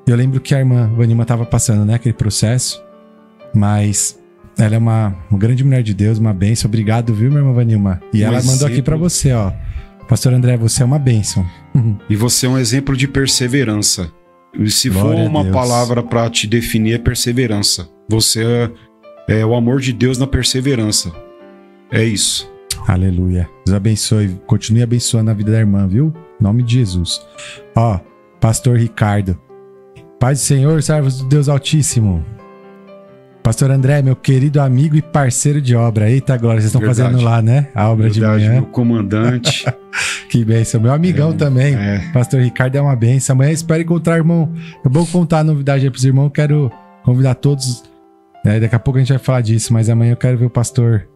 E eu lembro que a irmã Vanilma estava passando, né, aquele processo. Mas ela é uma grande mulher de Deus, uma bênção. Obrigado, viu, minha irmã Vanilma? E ela mandou aqui pra você, ó. Pastor André, você é uma bênção. E você é um exemplo de perseverança. E se Glória for a uma Deus. palavra para te definir, é perseverança. Você é o amor de Deus na perseverança. É isso. Aleluia. Deus abençoe. Continue abençoando a vida da irmã, viu? Em nome de Jesus. Ó, pastor Ricardo. Paz do Senhor, servos do Deus Altíssimo. Pastor André, meu querido amigo e parceiro de obra. Eita, glória, vocês estão fazendo lá, né? A obra de manhã. Meu comandante. Que bênção. Meu amigão também. Pastor Ricardo é uma bênção. Amanhã espero encontrar, irmão. Eu vou contar a novidade aí pros irmãos. Quero convidar todos. Daqui a pouco a gente vai falar disso, mas amanhã eu quero ver o pastor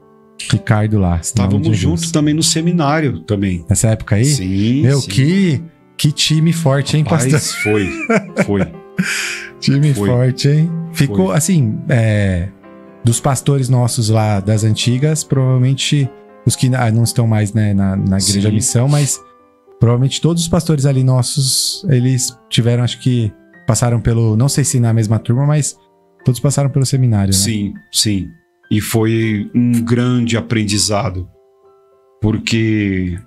Ricardo lá. Estávamos juntos também no seminário também. Nessa época aí? Sim. Meu, sim. Que time forte, hein, pastor? Foi. Time forte, hein? Ficou, assim, dos pastores nossos lá das antigas, provavelmente os que não estão mais, né, na Igreja Missão, mas provavelmente todos os pastores ali nossos, eles tiveram, acho que passaram pelo, não sei se na mesma turma, mas todos passaram pelo seminário, né? Sim. E foi um grande aprendizado, porque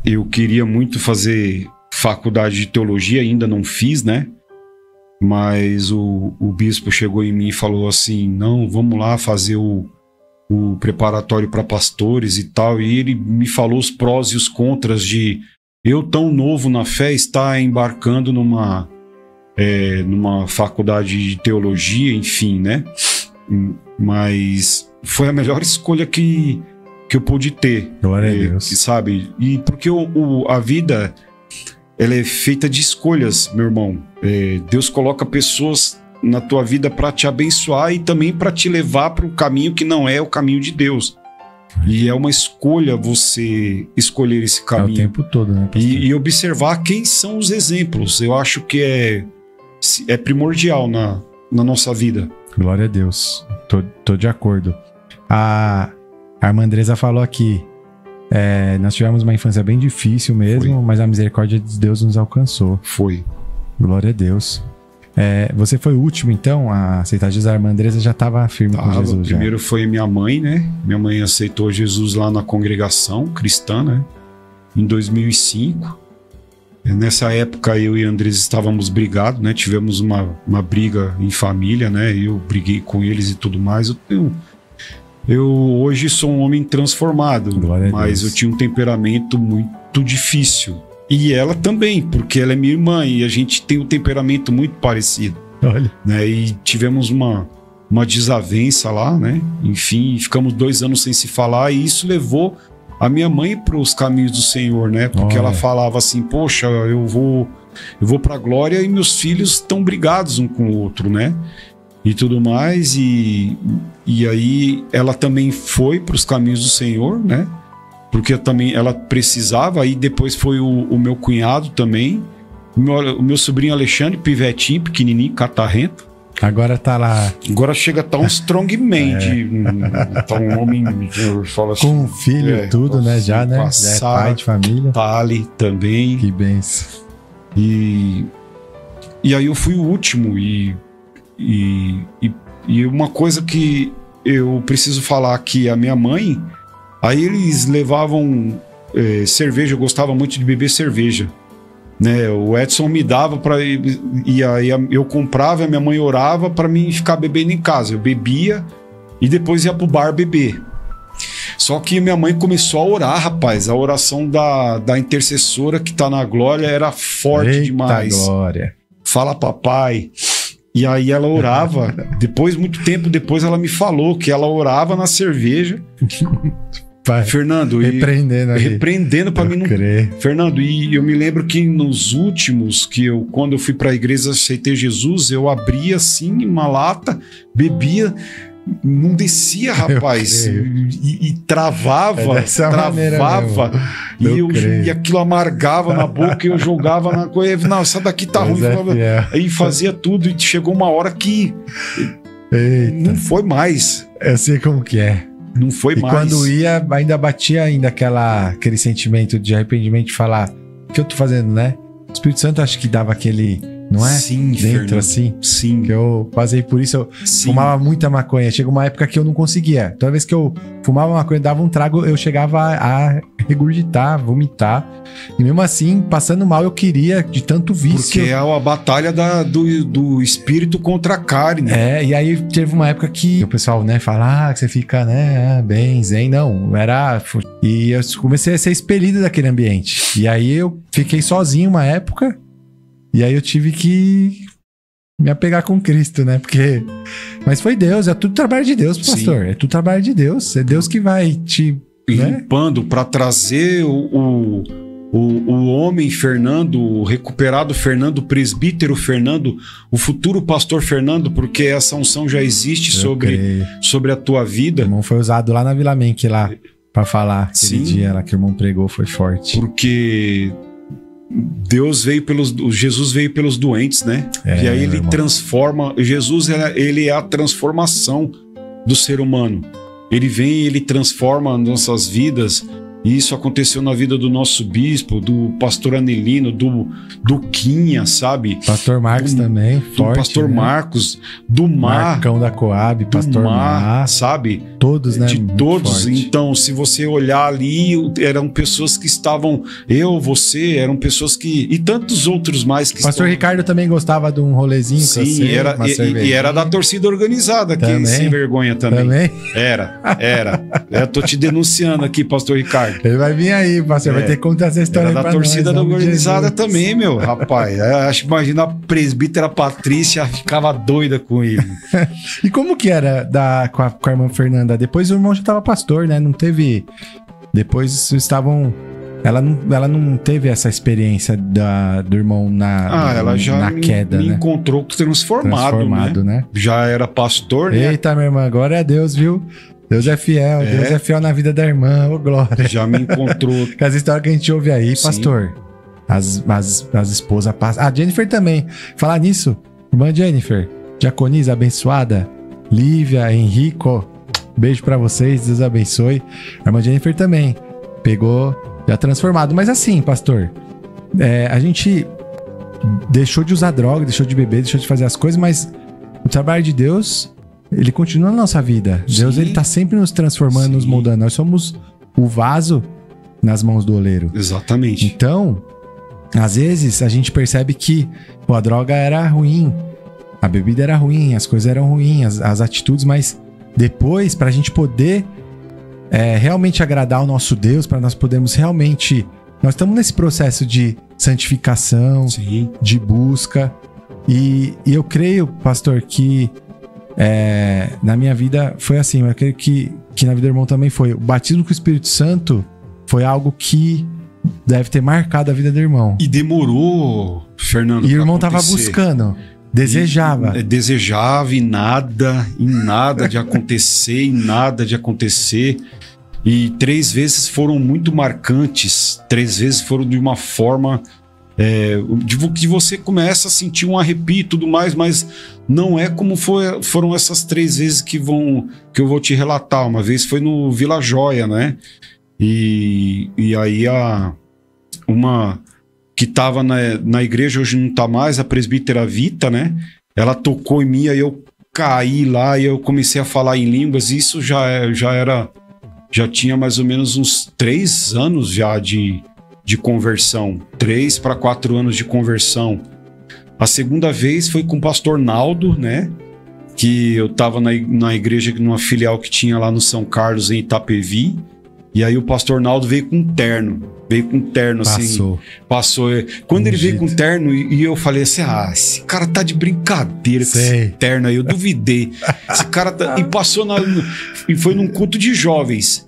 eu queria muito fazer faculdade de teologia, ainda não fiz, né? Mas o bispo chegou em mim e falou assim, não, vamos lá fazer o preparatório para pastores e tal, e ele me falou os prós e os contras de eu tão novo na fé estar embarcando numa faculdade de teologia, enfim, né? Mas foi a melhor escolha que eu pude ter. Glória a Deus. Sabe? E porque a vida, ela é feita de escolhas, meu irmão. Deus coloca pessoas na tua vida para te abençoar e também para te levar para um caminho que não é o caminho de Deus. E é uma escolha você escolher esse caminho. O tempo todo, né? E observar quem são os exemplos. Eu acho que é primordial na nossa vida. Glória a Deus. Tô de acordo. A irmã Andresa falou aqui, nós tivemos uma infância bem difícil mesmo, mas a misericórdia de Deus nos alcançou. Foi. Glória a Deus. Você foi o último, então, a aceitar Jesus? A irmã Andresa já estava firme com Jesus. Primeiro foi minha mãe, né? Minha mãe aceitou Jesus lá na congregação cristã, né? Em 2005. Nessa época, eu e a Andresa estávamos brigados, né? Tivemos uma briga em família, né? Eu briguei com eles e tudo mais. Eu hoje sou um homem transformado, mas eu tinha um temperamento muito difícil. E ela também, porque ela é minha irmã e a gente tem um temperamento muito parecido. Olha. Né? E tivemos uma desavença lá, né? Enfim, ficamos 2 anos sem se falar e isso levou a minha mãe para os caminhos do Senhor, né? Porque ela falava assim, poxa, eu vou para a glória e meus filhos estão brigados um com o outro, né? E tudo mais, e aí ela também foi para os caminhos do Senhor, né? Porque ela precisava, aí depois foi o meu cunhado também, o meu sobrinho Alexandre, pivetinho, pequenininho, catarrento. Agora tá lá. Agora chega a estar um strongman, tá um homem, eu falo assim, com um filho, tudo, né? Já, né? Já é pai de família. Tali também. Que benção. E aí eu fui o último e uma coisa que eu preciso falar que a minha mãe, aí eles levavam cerveja, eu gostava muito de beber cerveja, né? O Edson me dava e aí eu comprava, a minha mãe orava para mim ficar bebendo em casa. Eu bebia e depois ia pro bar beber. Só que minha mãe começou a orar, rapaz. A oração da intercessora que tá na glória era forte demais. Glória. Fala, papai. E aí ela orava. Muito tempo depois, ela me falou que ela orava na cerveja. Pai, Fernando, repreendendo para mim não crer. Fernando, e eu me lembro que nos últimos quando eu fui para a igreja, aceitei Jesus, eu abria assim uma lata, bebia, não descia, rapaz, e travava, e aquilo amargava na boca e eu jogava na coisa, não, essa daqui tá ruim, aí fazia tudo e chegou uma hora que não foi mais. Eu sei como que é. Não foi E mais. quando ia, ainda batia aquele sentimento de arrependimento de falar, o que eu tô fazendo, né? O Espírito Santo acho que dava aquele, não é? Sim, Dentro, Fernando. assim. Sim. Que eu passei por isso, eu Sim. fumava muita maconha. Chega uma época que eu não conseguia. Toda vez que eu fumava maconha, dava um trago, eu chegava a regurgitar, vomitar. E mesmo assim, passando mal, eu queria de tanto vício. Porque é a batalha do espírito contra a carne. E aí teve uma época que o pessoal, né, fala, que você fica, né, bem, zen. Não, era... E eu comecei a ser expelido daquele ambiente. E aí eu fiquei sozinho uma época, e aí eu tive que me apegar com Cristo, né, porque... Mas foi Deus, é tudo trabalho de Deus, pastor. Sim. É tudo trabalho de Deus, é Deus que vai te... Limpando, né? Para trazer o homem Fernando, o recuperado Fernando, o presbítero Fernando, o futuro pastor Fernando, porque essa unção já existe sobre a tua vida. O irmão foi usado lá na Vila Menck, lá, para falar. Aquele Sim. dia lá que o irmão pregou foi forte. Porque Jesus veio pelos doentes, né? E aí ele transforma. Jesus, ele é a transformação do ser humano. Ele vem e ele transforma nossas vidas. E isso aconteceu na vida do nosso bispo, do pastor Anelino, do Quinha, sabe? Pastor Marcos também, forte, do pastor, né? Marcos, do Mar. Marcão da Coab, pastor Mar, sabe? Todos, né? De todos. Forte. Então, se você olhar ali, eram pessoas que estavam... você, eram pessoas que... E tantos outros mais que pastor Ricardo também gostava de um rolezinho. Sim, e era da torcida organizada, também, que sem vergonha também. Era. Eu tô te denunciando aqui, pastor Ricardo. Ele vai vir aí, pastor, vai ter que contar essa história pra nós. Era da torcida da organizada Jesus. Também, meu, rapaz. Acho que imagina a presbítera Patrícia ficava doida com ele. E como que era com a irmã Fernanda? Depois o irmão já tava pastor, né? Não teve... Depois estavam... Ela não teve essa experiência do irmão ela já na queda, me né? encontrou transformado, né? Já era pastor, né? Eita, minha irmã, glória a Deus, viu? Deus é fiel, Deus é fiel na vida da irmã, ô glória. Já me encontrou. Com as histórias que a gente ouve aí, sim. Pastor. As esposas passam. A Jennifer também. Falar nisso, irmã Jennifer, diaconisa abençoada, Lívia, Henrico, beijo pra vocês, Deus abençoe. A irmã Jennifer também pegou, já transformado. Mas assim, pastor, a gente deixou de usar droga, deixou de beber, deixou de fazer as coisas, mas o trabalho de Deus... Ele continua na nossa vida. Sim. Deus, ele tá sempre nos transformando, sim. Nos moldando. Nós somos o vaso nas mãos do oleiro. Exatamente. Então, às vezes, a gente percebe que a droga era ruim, a bebida era ruim, as coisas eram ruins, as atitudes, mas depois, pra gente poder realmente agradar o nosso Deus, para nós podermos realmente... Nós estamos nesse processo de santificação, sim. De busca. E eu creio, pastor, que... na minha vida foi assim, eu creio que na vida do irmão também foi. O batismo com o Espírito Santo foi algo que deve ter marcado a vida do irmão. E demorou, Fernando. E o irmão tava buscando, desejava. Desejava e nada de acontecer, E 3 vezes foram muito marcantes, 3 vezes foram de uma forma... que você começa a sentir um arrepio e tudo mais, mas não é como foram essas 3 vezes que eu vou te relatar. Uma vez foi no Vila Joia, né? E aí uma que estava na igreja, hoje não tá mais, a presbítera Vita, né? Ela tocou em mim, aí eu caí lá e eu comecei a falar em línguas. Isso já tinha mais ou menos uns 3 anos já de conversão, 3 para 4 anos de conversão. A segunda vez foi com o pastor Naldo, né? Que eu tava na igreja, numa filial que tinha lá no São Carlos, em Itapevi. E aí o pastor Naldo veio com terno. Assim. Passou. Quando ele veio com terno, e eu falei assim, esse cara tá de brincadeira com esse terno aí, eu duvidei. Esse cara tá... E passou e foi num culto de jovens.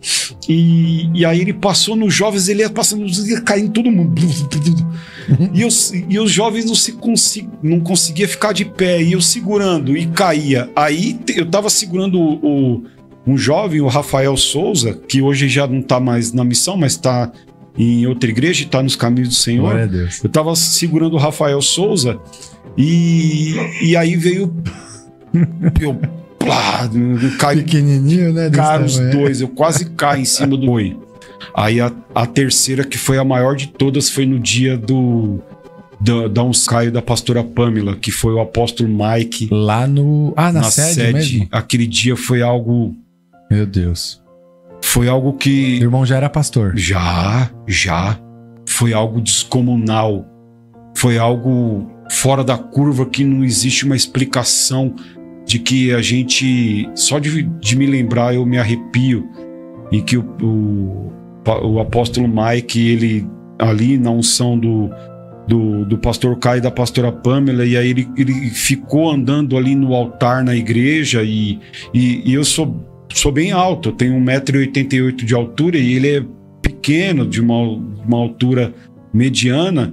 E aí ele passou nos jovens, ele ia passando, ia caindo todo mundo. E os jovens não conseguia ficar de pé, e eu segurando, e caía. Aí eu tava segurando um jovem, o Rafael Souza, que hoje já não tá mais na missão, mas tá em outra igreja, está nos caminhos do Senhor. Glória a Deus. Eu estava segurando o Rafael Souza e aí veio Plá, cai, pequenininho, né? cara, os dois, eu quase caio em cima do boi. Aí a terceira, que foi a maior de todas, foi no dia da Unscaio da pastora Pamela, que foi o apóstolo Mike. Lá na sede mesmo? Aquele dia foi algo... Meu Deus. Foi algo que... O irmão já era pastor? Já. Foi algo descomunal. Foi algo fora da curva, que não existe uma explicação, de que a gente... Só de me lembrar eu me arrepio. E que o apóstolo Mike, ele ali na unção do pastor Caio e da pastora Pamela, e aí ele ficou andando ali no altar na igreja, e eu sou bem alto, eu tenho 1,88 m de altura, e ele é pequeno, de uma altura mediana,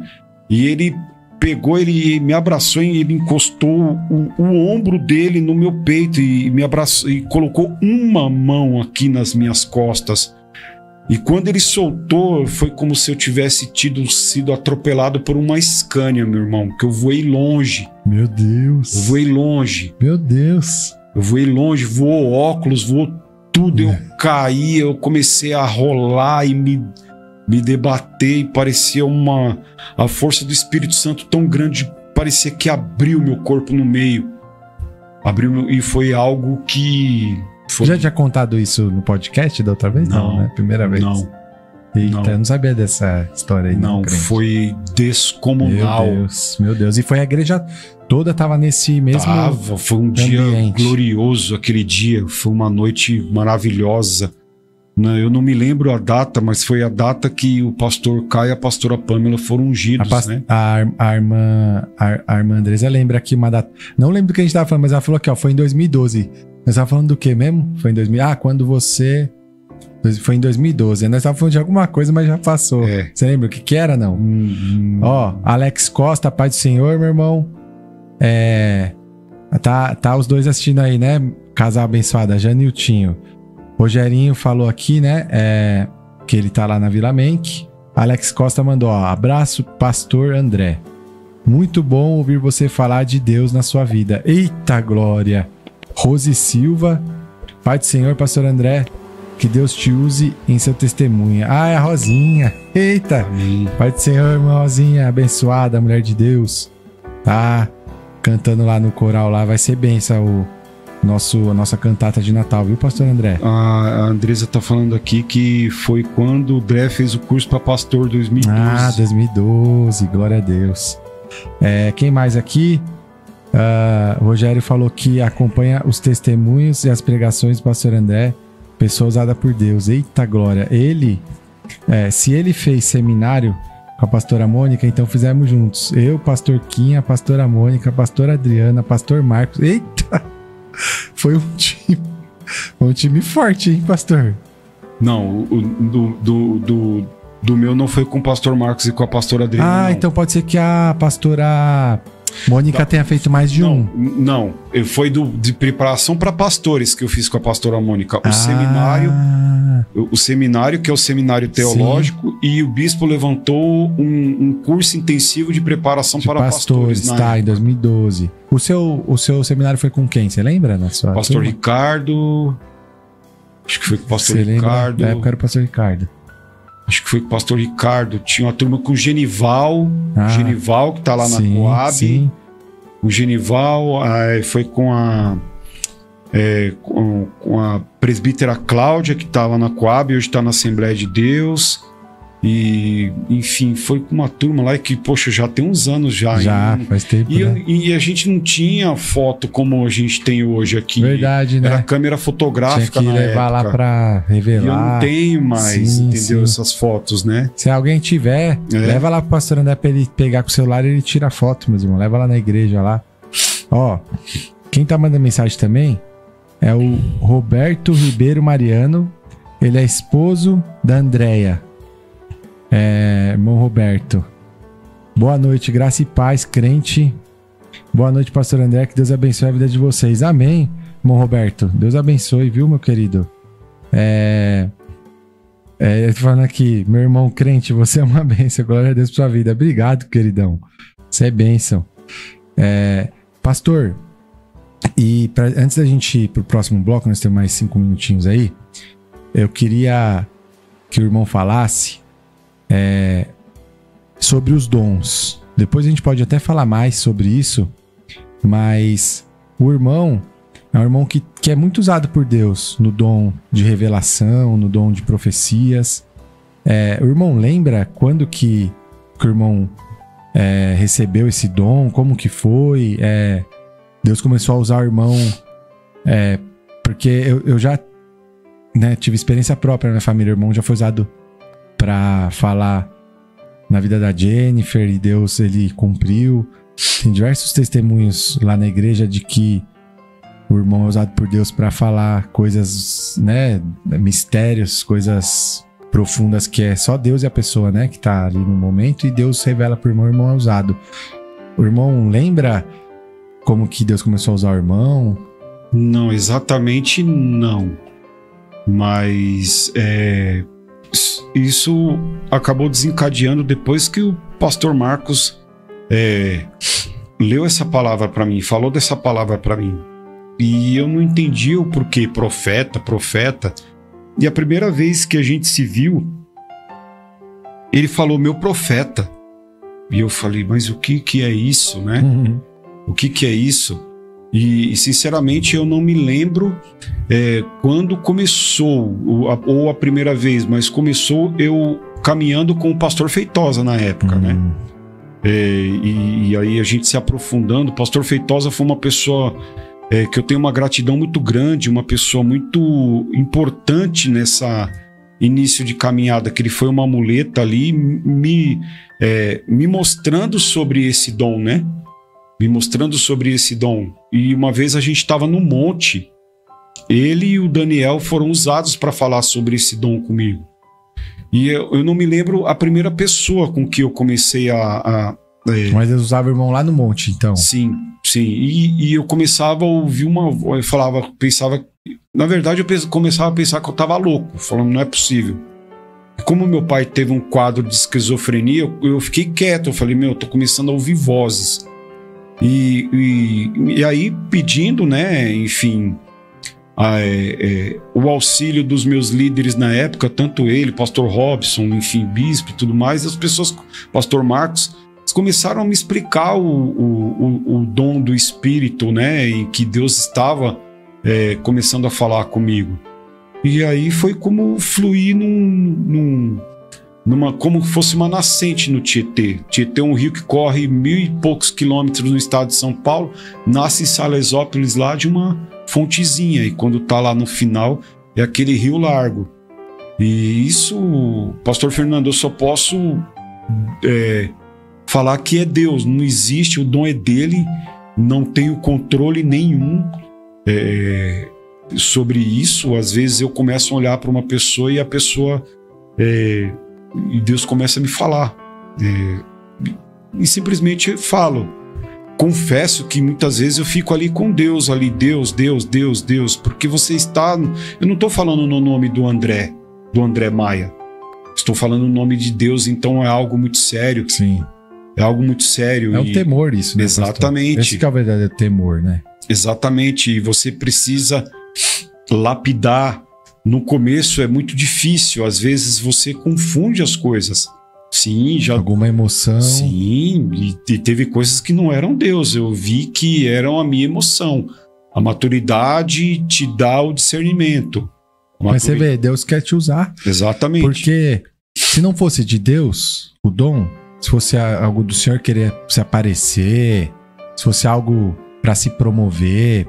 e ele pegou, ele me abraçou e ele encostou o ombro dele no meu peito e me abraçou e colocou uma mão aqui nas minhas costas. E quando ele soltou, foi como se eu tivesse sido atropelado por uma Scania, meu irmão, que eu voei longe. Meu Deus. Eu voei longe. Meu Deus. Eu voei longe, voou óculos, voou tudo. Eu caí, eu comecei a rolar e me debater, e parecia a força do Espírito Santo tão grande, parecia que abriu meu corpo no meio. E foi algo que... Já tinha contado isso no podcast da outra vez? Não, né? Primeira vez. Não. Eita, eu não sabia dessa história aí. Não, foi descomunal. Meu Deus. E foi a igreja toda tava nesse mesmo foi um dia glorioso aquele dia. Foi uma noite maravilhosa. Eu não me lembro a data, mas foi a data que o pastor Caio e a pastora Pamela foram ungidos, né? A irmã Andresa lembra aqui uma data. Não lembro do que a gente tava falando, mas ela falou aqui, ó, foi em 2012. Nós tava falando do que mesmo? Foi em 2000. Quando você... Foi em 2012. Nós tava falando de alguma coisa, mas já passou. Você lembra o que era, não? Ó, Alex Costa, Pai do Senhor, meu irmão. Tá os dois assistindo aí, né? Casal abençoado, a Jane e o Tinho. Rogerinho falou aqui, né? Que ele tá lá na Vila Menck. Alex Costa mandou, ó, abraço, pastor André. Muito bom ouvir você falar de Deus na sua vida. Eita glória! Rose Silva, Pai do Senhor, pastor André, que Deus te use em seu testemunho. É a Rosinha. Eita! Amém. Pai do Senhor, irmã Rosinha, abençoada, mulher de Deus. Tá cantando lá no coral lá, vai ser benção a nossa cantata de Natal, viu, pastor André? A Andresa tá falando aqui que foi quando o André fez o curso para pastor, 2012. 2012, glória a Deus. Quem mais aqui? O Rogério falou que acompanha os testemunhos e as pregações do pastor André, pessoa usada por Deus. Eita glória! Se ele fez seminário com a pastora Mônica, então fizemos juntos. Eu, pastor Quinha, a pastora Mônica, a pastora Adriana, pastor Marcos. Eita! Foi um time forte, hein, pastor? Não, do meu não foi com o pastor Marcos e com a pastora Adriana. Então pode ser que a pastora Mônica tenha feito mais de um. Não, foi de preparação para pastores que eu fiz com a pastora Mônica. O seminário, que é o seminário teológico, sim. E o bispo levantou um curso intensivo de preparação para pastores. Em 2012. O seu seminário foi com quem? Você lembra? Pastor turma? Ricardo. Acho que foi com o pastor Ricardo. Na época era o pastor Ricardo. Acho que foi com o pastor Ricardo. Tinha uma turma com o Genival. Genival, que tá lá na Coab. Sim. O Genival. Foi com a presbítera Cláudia, que estava na Coab, hoje está na Assembleia de Deus. E, enfim, foi com uma turma lá que, poxa, já tem uns anos já. Faz tempo, e a gente não tinha foto como a gente tem hoje aqui. Verdade, né? Era câmera fotográfica na época. Tinha que levar lá pra revelar. E eu não tenho mais, entendeu? Essas fotos, né? Se alguém tiver, leva lá pro pastor André pra ele pegar com o celular e ele tira a foto, meus irmãos. Leva lá na igreja lá. Ó, quem tá mandando mensagem também é o Roberto Ribeiro Mariano. Ele é esposo da Andréia. Irmão Roberto. Boa noite, graça e paz, crente. Boa noite, pastor André. Que Deus abençoe a vida de vocês. Amém, irmão Roberto. Deus abençoe, viu, meu querido? Eu tô falando aqui, meu irmão crente, você é uma bênção. Glória a Deus por sua vida. Obrigado, queridão. Você é bênção. Pastor, E antes da gente ir pro próximo bloco, nós temos mais 5 minutinhos aí, eu queria que o irmão falasse sobre os dons. Depois a gente pode até falar mais sobre isso, mas o irmão é um irmão que é muito usado por Deus no dom de revelação, no dom de profecias. O irmão lembra quando que o irmão recebeu esse dom? Como que foi? Deus começou a usar o irmão, porque eu já tive experiência própria na minha família. O irmão já foi usado para falar na vida da Jennifer e Deus, ele cumpriu. Tem diversos testemunhos lá na igreja de que o irmão é usado por Deus para falar coisas, mistérios, coisas profundas que é só Deus e a pessoa, que tá ali no momento, e Deus revela pro irmão, o irmão é usado. O irmão lembra como que Deus começou a usar o irmão? Não, exatamente não. Mas isso acabou desencadeando depois que o pastor Marcos leu essa palavra para mim, falou dessa palavra para mim. E eu não entendi o porquê profeta. E a primeira vez que a gente se viu, ele falou, meu profeta. E eu falei, mas o que é isso, né? Uhum. O que é isso? E sinceramente eu não me lembro quando começou, ou a primeira vez, mas começou eu caminhando com o pastor Feitosa na época, né? E aí a gente se aprofundando. O pastor Feitosa foi uma pessoa que eu tenho uma gratidão muito grande, uma pessoa muito importante nessa início de caminhada, que ele foi uma muleta ali me mostrando sobre esse dom, né? Me mostrando sobre esse dom. E uma vez a gente estava no monte, ele e o Daniel foram usados para falar sobre esse dom comigo. E eu não me lembro a primeira pessoa com que eu comecei Mas eles usavam o irmão lá no monte, então. Sim. E eu começava a ouvir pensava... Na verdade, eu começava a pensar que eu estava louco, falando, não é possível. Como meu pai teve um quadro de esquizofrenia, eu fiquei quieto. Eu falei, eu tô começando a ouvir vozes. E aí, pedindo, enfim, o auxílio dos meus líderes na época, tanto ele, pastor Robson, enfim, bispo e tudo mais, as pessoas, pastor Marcos, eles começaram a me explicar o dom do Espírito, em que Deus estava começando a falar comigo. E aí foi como fluir como fosse uma nascente no Tietê. Tietê é um rio que corre 1000 e poucos quilômetros no estado de São Paulo, nasce em Salesópolis lá de uma fontezinha, e quando tá lá no final é aquele rio largo. E isso, pastor Fernando, eu só posso falar que é Deus, não existe, o dom é dele, não tenho controle nenhum sobre isso. Às vezes eu começo a olhar para uma pessoa e a pessoa e Deus começa a me falar e simplesmente falo. Confesso que muitas vezes eu fico ali com Deus, Deus, porque você está... Eu não estou falando no nome do André Maia, estou falando no nome de Deus, então é algo muito sério. Sim. É algo muito sério. É um temor isso, né? Exatamente. Esse que é o verdadeiro temor, né? Exatamente, e você precisa lapidar. No começo é muito difícil, às vezes você confunde as coisas. Sim, já... Alguma emoção. Sim, e teve coisas que não eram Deus, eu vi que eram a minha emoção. A maturidade te dá o discernimento. Mas você vê, Deus quer te usar. Exatamente. Porque se não fosse de Deus, o dom, se fosse algo do Senhor querer se aparecer, se fosse algo para se promover,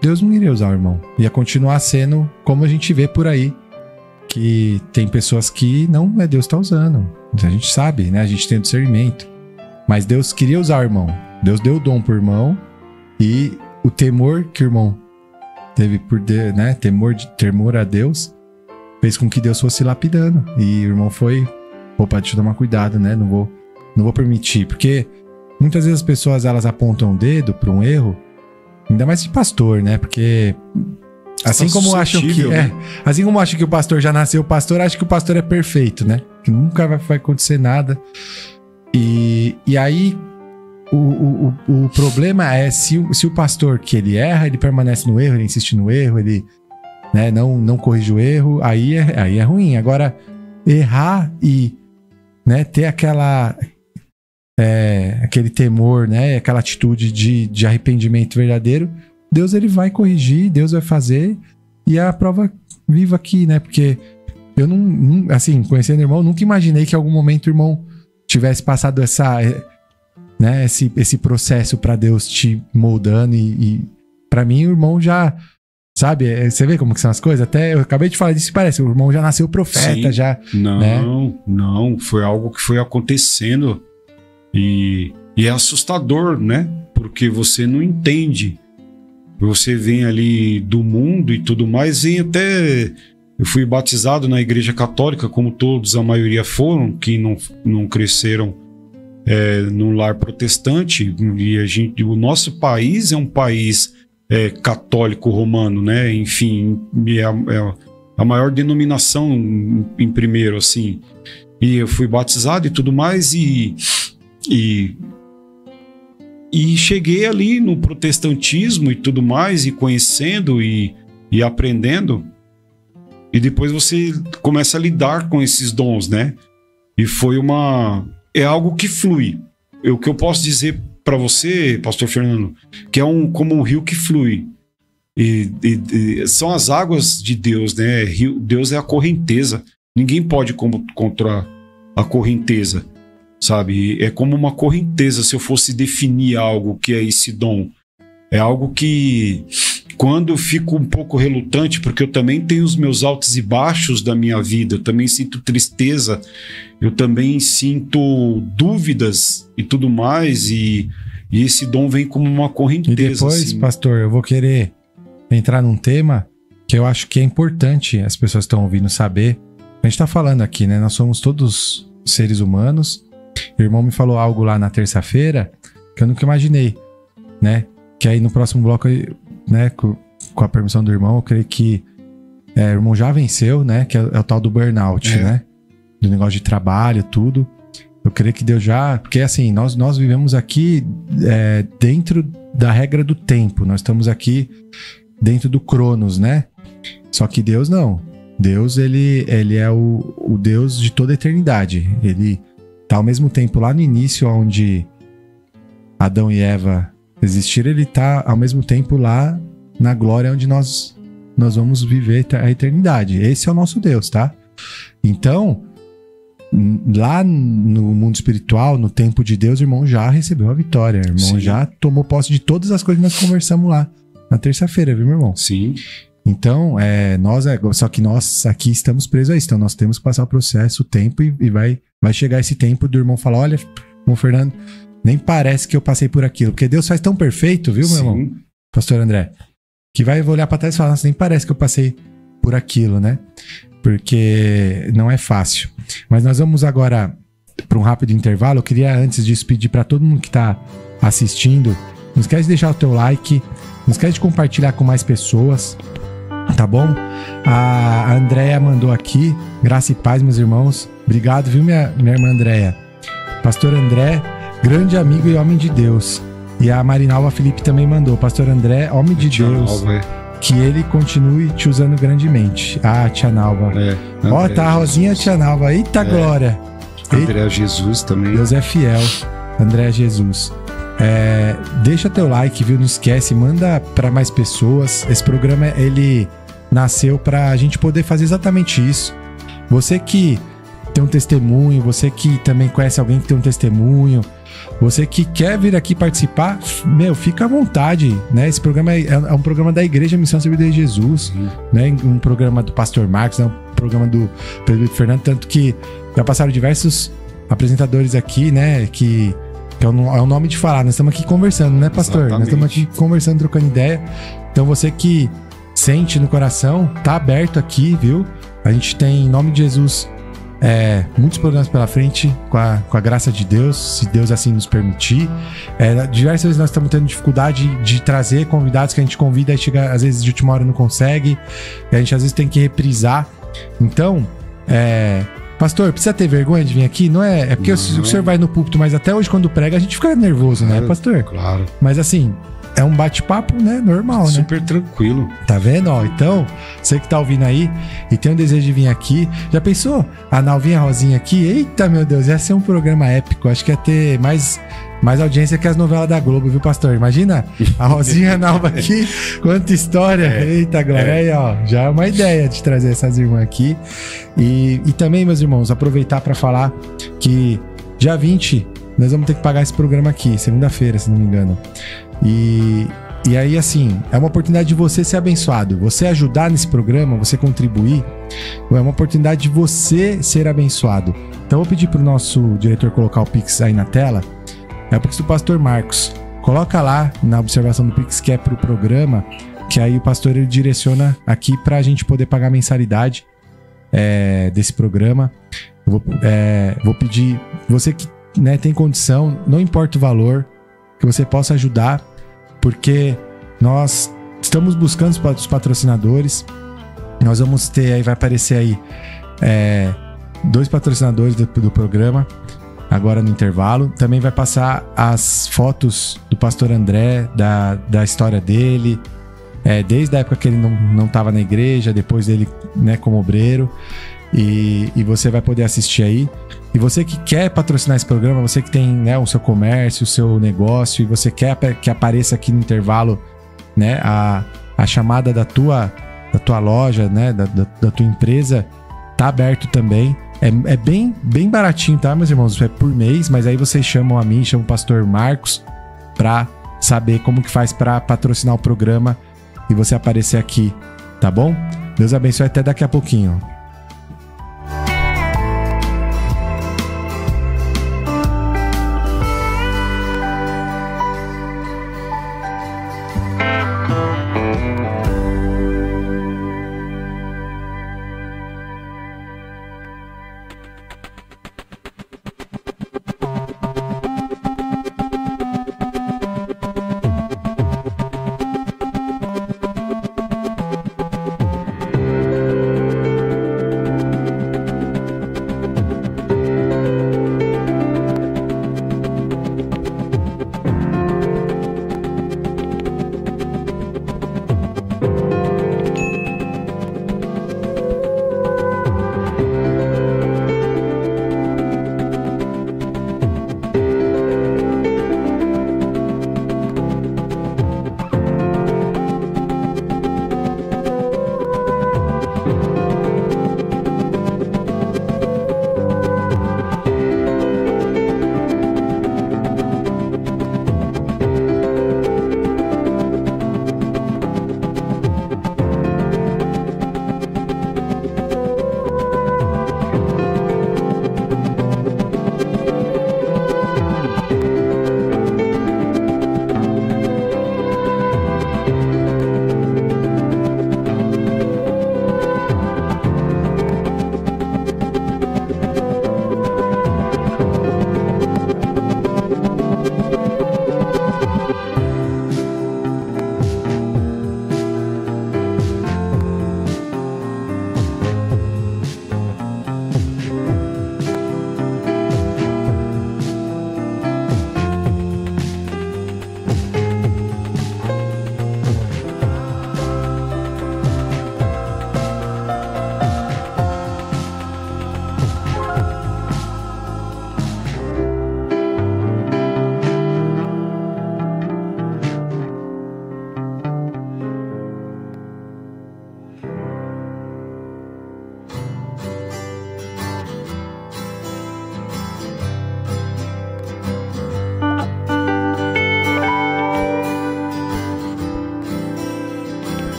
Deus não iria usar o irmão. Ia continuar sendo como a gente vê por aí, que tem pessoas que não é Deus que tá usando. A gente sabe, né? A gente tem o discernimento. Mas Deus queria usar o irmão. Deus deu o dom pro irmão, e o temor que o irmão teve por Deus, né? Temor a Deus, fez com que Deus fosse lapidando. E o irmão foi, opa, deixa eu tomar cuidado, né? Não vou permitir. Porque muitas vezes as pessoas, elas apontam o dedo para um erro, ainda mais de pastor, né? Porque assim como acham que assim como acham que o pastor já nasceu pastor, acho que o pastor é perfeito, né? Que nunca vai acontecer nada. E aí o problema é se o pastor que ele erra, ele permanece no erro, ele insiste no erro, ele, né, não corrige o erro, aí é ruim. Agora, errar e, né, ter aquele temor, né, aquela atitude de arrependimento verdadeiro, Deus ele vai corrigir, Deus vai fazer, e a prova viva aqui, né? Porque eu não assim, conhecendo o irmão, nunca imaginei que em algum momento o irmão tivesse passado né, esse processo para Deus te moldando, e para mim o irmão já, sabe, você vê como que são as coisas? Até eu acabei de falar disso, parece, o irmão já nasceu profeta. Sim. Já. Não, foi algo que foi acontecendo e é assustador, né? Porque você não entende. Você vem ali do mundo e tudo mais, vem até... Eu fui batizado na igreja católica, como todos, a maioria foram, que não cresceram num lar protestante, e o nosso país é um país católico romano, né? Enfim, é a maior denominação em primeiro, assim. E eu fui batizado e tudo mais, e cheguei ali no protestantismo e tudo mais, e conhecendo e aprendendo. E depois você começa a lidar com esses dons, né? E é algo que flui. O que eu posso dizer para você, pastor Fernando, que é como um rio que flui. E são as águas de Deus, né? Deus é a correnteza. Ninguém pode contra a correnteza, sabe? É como uma correnteza. Se eu fosse definir algo que é esse dom, é algo que, quando eu fico um pouco relutante, porque eu também tenho os meus altos e baixos da minha vida, eu também sinto tristeza, eu também sinto dúvidas e tudo mais, e esse dom vem como uma correnteza. E depois, assim, pastor, eu vou querer entrar num tema que eu acho que é importante as pessoas que estão ouvindo saber. A gente tá falando aqui, né? Nós somos todos seres humanos. O irmão me falou algo lá na terça-feira que eu nunca imaginei, né? Que aí no próximo bloco, né, com a permissão do irmão, eu creio que o irmão já venceu, né? Que é o tal do burnout, né? Do negócio de trabalho, tudo. Eu creio que Deus já... Porque assim, nós vivemos aqui dentro da regra do tempo. Nós estamos aqui dentro do Cronos, né? Só que Deus não. Deus, ele é o Deus de toda a eternidade. Ele tá ao mesmo tempo lá no início, onde Adão e Eva existiram, ele tá ao mesmo tempo lá na glória, onde nós vamos viver a eternidade. Esse é o nosso Deus, tá? Então, lá no mundo espiritual, no tempo de Deus, o irmão já recebeu a vitória. O irmão Sim. já tomou posse de todas as coisas que nós conversamos lá na terça-feira, viu, meu irmão? Sim. Então, só que nós aqui estamos presos a isso. Então, nós temos que passar o processo, o tempo, e vai chegar esse tempo do irmão falar: olha, irmão Fernando, nem parece que eu passei por aquilo. Porque Deus faz tão perfeito, viu, meu irmão? Pastor André, que vai olhar pra trás e falar: nossa, nem parece que eu passei por aquilo, né? Porque não é fácil. Mas nós vamos agora para um rápido intervalo. Eu queria, antes disso, pedir para todo mundo que tá assistindo, não esquece de deixar o teu like, não esquece de compartilhar com mais pessoas, tá bom? A Andréia mandou aqui: graça e paz, meus irmãos. Obrigado, viu, minha irmã Andréia? Pastor André, grande amigo e homem de Deus. E a Marinalva Felipe também mandou: Pastor André, homem de Deus, que ele continue te usando grandemente. Ah, tia Nalva. Ó, tá a Rosinha, tia Nalva. Eita glória. André Jesus também. Deus é fiel. André Jesus. Deixa teu like, viu? Não esquece, manda para mais pessoas. Esse programa, ele nasceu pra gente poder fazer exatamente isso. Você que tem um testemunho, você que também conhece alguém que tem um testemunho, você que quer vir aqui participar, fica à vontade, né? Esse programa é um programa da Igreja Missão Servidor de Jesus, né? Um programa do Pastor Marcos, né? Um programa do Presbítero Fernando, tanto que já passaram diversos apresentadores aqui, né? Que é o nome de falar. Nós estamos aqui conversando, né, pastor? Exatamente. Nós estamos aqui conversando, trocando ideia. Então você que sente no coração, tá aberto aqui, viu? A gente tem, em nome de Jesus, muitos programas pela frente, com a graça de Deus, se Deus assim nos permitir. Diversas vezes nós estamos tendo dificuldade de trazer convidados que a gente convida e chega, às vezes de última hora não consegue, e a gente às vezes tem que reprisar. Então, Pastor, precisa ter vergonha de vir aqui? Não é? É porque o senhor vai no púlpito, mas até hoje quando prega a gente fica nervoso, né, pastor? Claro. Mas assim, é um bate-papo, né? Normal, né? Super tranquilo. Tá vendo? Ó, então, você que tá ouvindo aí e tem um desejo de vir aqui, já pensou? A Nalvinha Rosinha aqui? Eita, meu Deus, ia ser um programa épico. Acho que ia ter mais audiência que as novelas da Globo, viu, pastor? Imagina a Rosinha Nalva aqui, quanta história. Eita, Glória. Aí, ó, já é uma ideia de trazer essas irmãs aqui. E também, meus irmãos, aproveitar para falar que dia 20 nós vamos ter que pagar esse programa aqui, segunda-feira, se não me engano. E aí, assim, é uma oportunidade de você ser abençoado. Você ajudar nesse programa, você contribuir, é uma oportunidade de você ser abençoado. Então, eu vou pedir pro nosso diretor colocar o Pix aí na tela. É o Pix do Pastor Marcos. Coloca lá na observação do Pix que é pro programa, que aí o pastor ele direciona aqui pra gente poder pagar a mensalidade desse programa. Vou pedir, você que, né, tem condição, não importa o valor, que você possa ajudar, porque nós estamos buscando os patrocinadores. Nós vamos ter aí, vai aparecer aí 2 patrocinadores do programa agora no intervalo. Também vai passar as fotos do pastor André, da história dele, desde a época que ele não estava na igreja, depois dele, né, como obreiro. E você vai poder assistir aí. E você que quer patrocinar esse programa, você que tem, né, o seu comércio, o seu negócio, e você quer que apareça aqui no intervalo, né, a chamada da tua loja, né, da tua empresa, tá aberto também. É bem baratinho, tá, meus irmãos? É por mês, mas aí vocês chamam a mim, chamam o pastor Marcos pra saber como que faz pra patrocinar o programa e você aparecer aqui, tá bom? Deus abençoe, até daqui a pouquinho.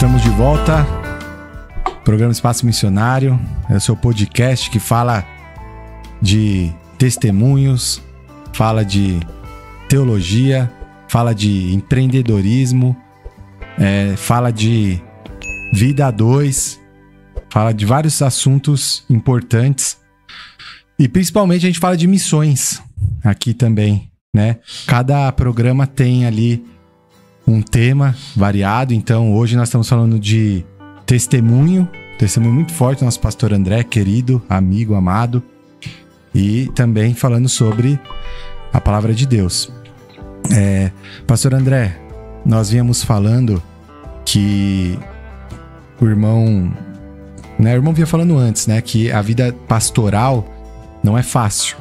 Estamos de volta. Programa Espaço Missionário. É o seu podcast que fala de testemunhos, fala de teologia, fala de empreendedorismo, fala de vida a dois, fala de vários assuntos importantes. E principalmente a gente fala de missões aqui também, né? Cada programa tem ali um tema variado. Então hoje nós estamos falando de testemunho muito forte do nosso pastor André, querido, amigo, amado. E também falando sobre a palavra de Deus. Pastor André, nós viemos falando que o irmão vinha falando antes, né? Que a vida pastoral não é fácil.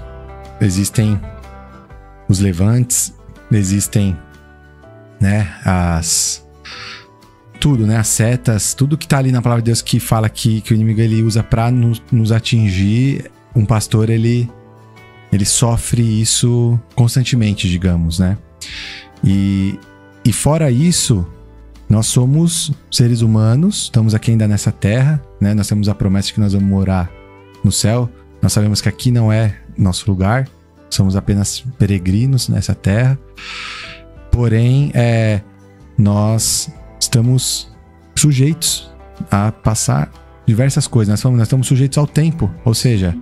Existem os levantes, existem, né, as setas, tudo que tá ali na palavra de Deus que fala que o inimigo ele usa para nos atingir. Um pastor, ele sofre isso constantemente, digamos, né? E fora isso, nós somos seres humanos, estamos aqui ainda nessa terra, né? Nós temos a promessa de que nós vamos morar no céu. Nós sabemos que aqui não é nosso lugar, somos apenas peregrinos nessa terra. Porém, nós estamos sujeitos a passar diversas coisas. Nós estamos sujeitos ao tempo, ou seja,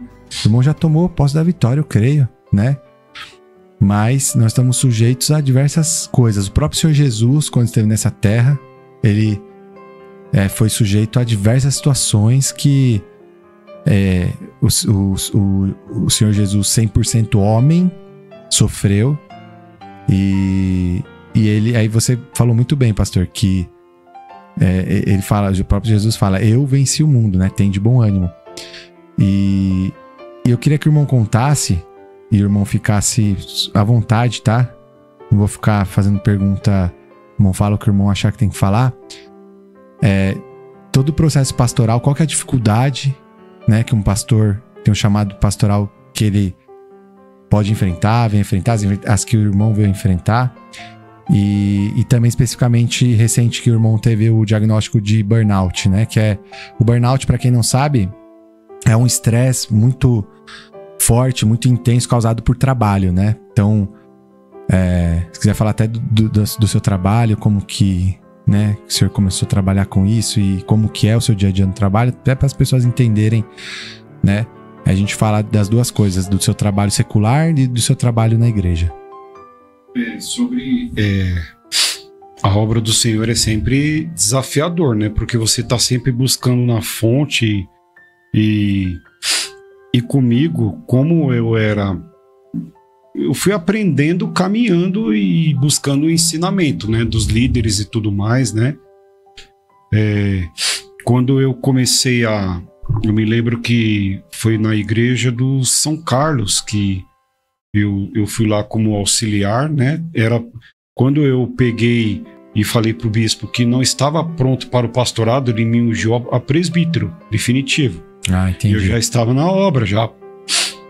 o irmão já tomou posse da vitória, eu creio, né? Mas nós estamos sujeitos a diversas coisas. O próprio Senhor Jesus, quando esteve nessa terra, ele foi sujeito a diversas situações que o Senhor Jesus, 100% homem, sofreu. E ele, aí você falou muito bem, pastor, que ele fala, o próprio Jesus fala, eu venci o mundo, né? Tem de bom ânimo. E eu queria que o irmão contasse e o irmão ficasse à vontade, tá? Não vou ficar fazendo pergunta, o irmão fala o que o irmão achar que tem que falar. Todo o processo pastoral, qual que é a dificuldade, né, que um pastor tem um chamado pastoral que ele pode enfrentar, vem enfrentar, as que o irmão veio enfrentar. E também especificamente recente que o irmão teve o diagnóstico de burnout, né? Que o burnout, para quem não sabe, é um estresse muito forte, muito intenso causado por trabalho, né? Então, se quiser falar até do seu trabalho, como que, né, que o senhor começou a trabalhar com isso e como que é o seu dia a dia no trabalho, até para as pessoas entenderem, né? A gente fala das duas coisas, do seu trabalho secular e do seu trabalho na igreja. Sobre a obra do Senhor é sempre desafiador, né? Porque você está sempre buscando na fonte e comigo, como eu fui aprendendo, caminhando e buscando o ensinamento, né? Dos líderes e tudo mais, né? Quando eu comecei eu me lembro que foi na igreja do São Carlos que eu fui lá como auxiliar, né? Era quando eu peguei e falei para o bispo que não estava pronto para o pastorado, ele me ungiu a presbítero, definitivo. Ah, entendi. Eu já estava na obra, já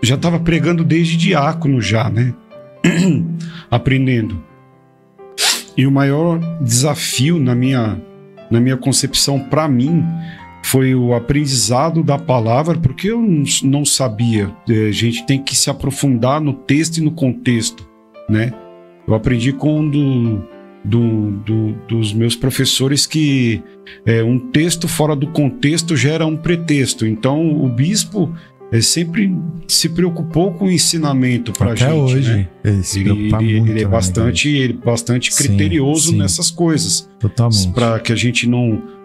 estava pregando desde diácono já, né? Aprendendo. E o maior desafio na minha concepção para mim foi o aprendizado da palavra, porque eu não sabia. A gente tem que se aprofundar no texto e no contexto, né? Eu aprendi com dos meus professores que um texto fora do contexto gera um pretexto. Então, o bispo sempre se preocupou com o ensinamento para a gente. Até hoje, né? Ele é bastante criterioso nessas coisas. Totalmente. Para que a gente não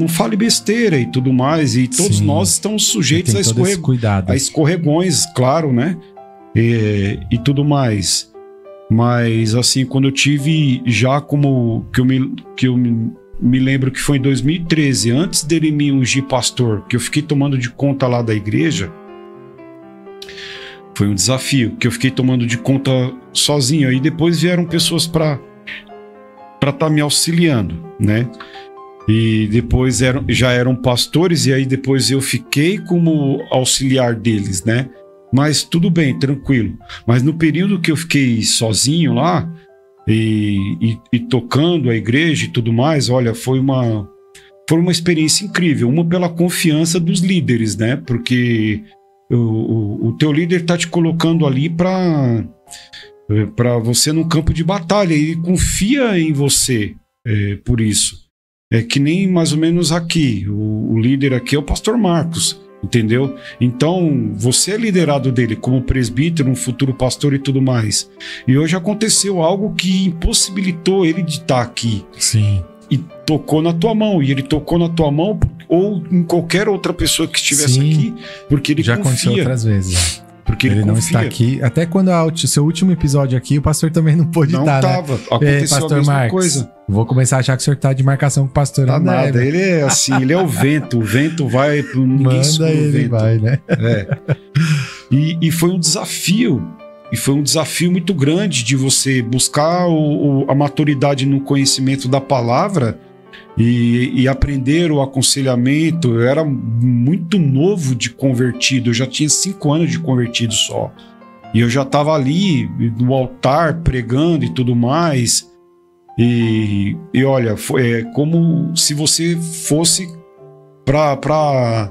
fale besteira e tudo mais, e todos nós estamos sujeitos a escorregões, claro, né? E tudo mais. Mas assim, quando eu tive já como que eu me lembro que foi em 2013, antes dele me ungir pastor, que eu fiquei tomando de conta lá da igreja, foi um desafio, que eu fiquei tomando de conta sozinho. Aí depois vieram pessoas para estar me auxiliando, né? E depois já eram pastores, e aí depois eu fiquei como auxiliar deles, né? Mas tudo bem, tranquilo. Mas no período que eu fiquei sozinho lá, e tocando a igreja e tudo mais, olha, foi uma experiência incrível. Uma pela confiança dos líderes, né? Porque o teu líder tá te colocando ali para você num campo de batalha, e confia em você por isso. É que nem mais ou menos aqui, o líder aqui é o pastor Marcos, entendeu? Então, você é liderado dele como presbítero, um futuro pastor e tudo mais. E hoje aconteceu algo que impossibilitou ele de estar aqui. Sim. E tocou na tua mão, e ele tocou na tua mão ou em qualquer outra pessoa que estivesse aqui, porque ele já confia. aconteceu outras vezes, porque ele não está aqui. Até quando o seu último episódio aqui, o pastor também não pôde estar, né? Aconteceu pastor a mesma Marcos, coisa. Vou começar a achar que o senhor tá de marcação com o pastor André. Nada, ele é assim, ele é o vento vai pro manda ele vento. Vai, né? E foi um desafio. E foi um desafio muito grande de você buscar a maturidade no conhecimento da palavra e aprender o aconselhamento. Eu era muito novo de convertido, eu já tinha 5 anos de convertido só. E eu já estava ali no altar pregando e tudo mais. E olha, foi como se você fosse para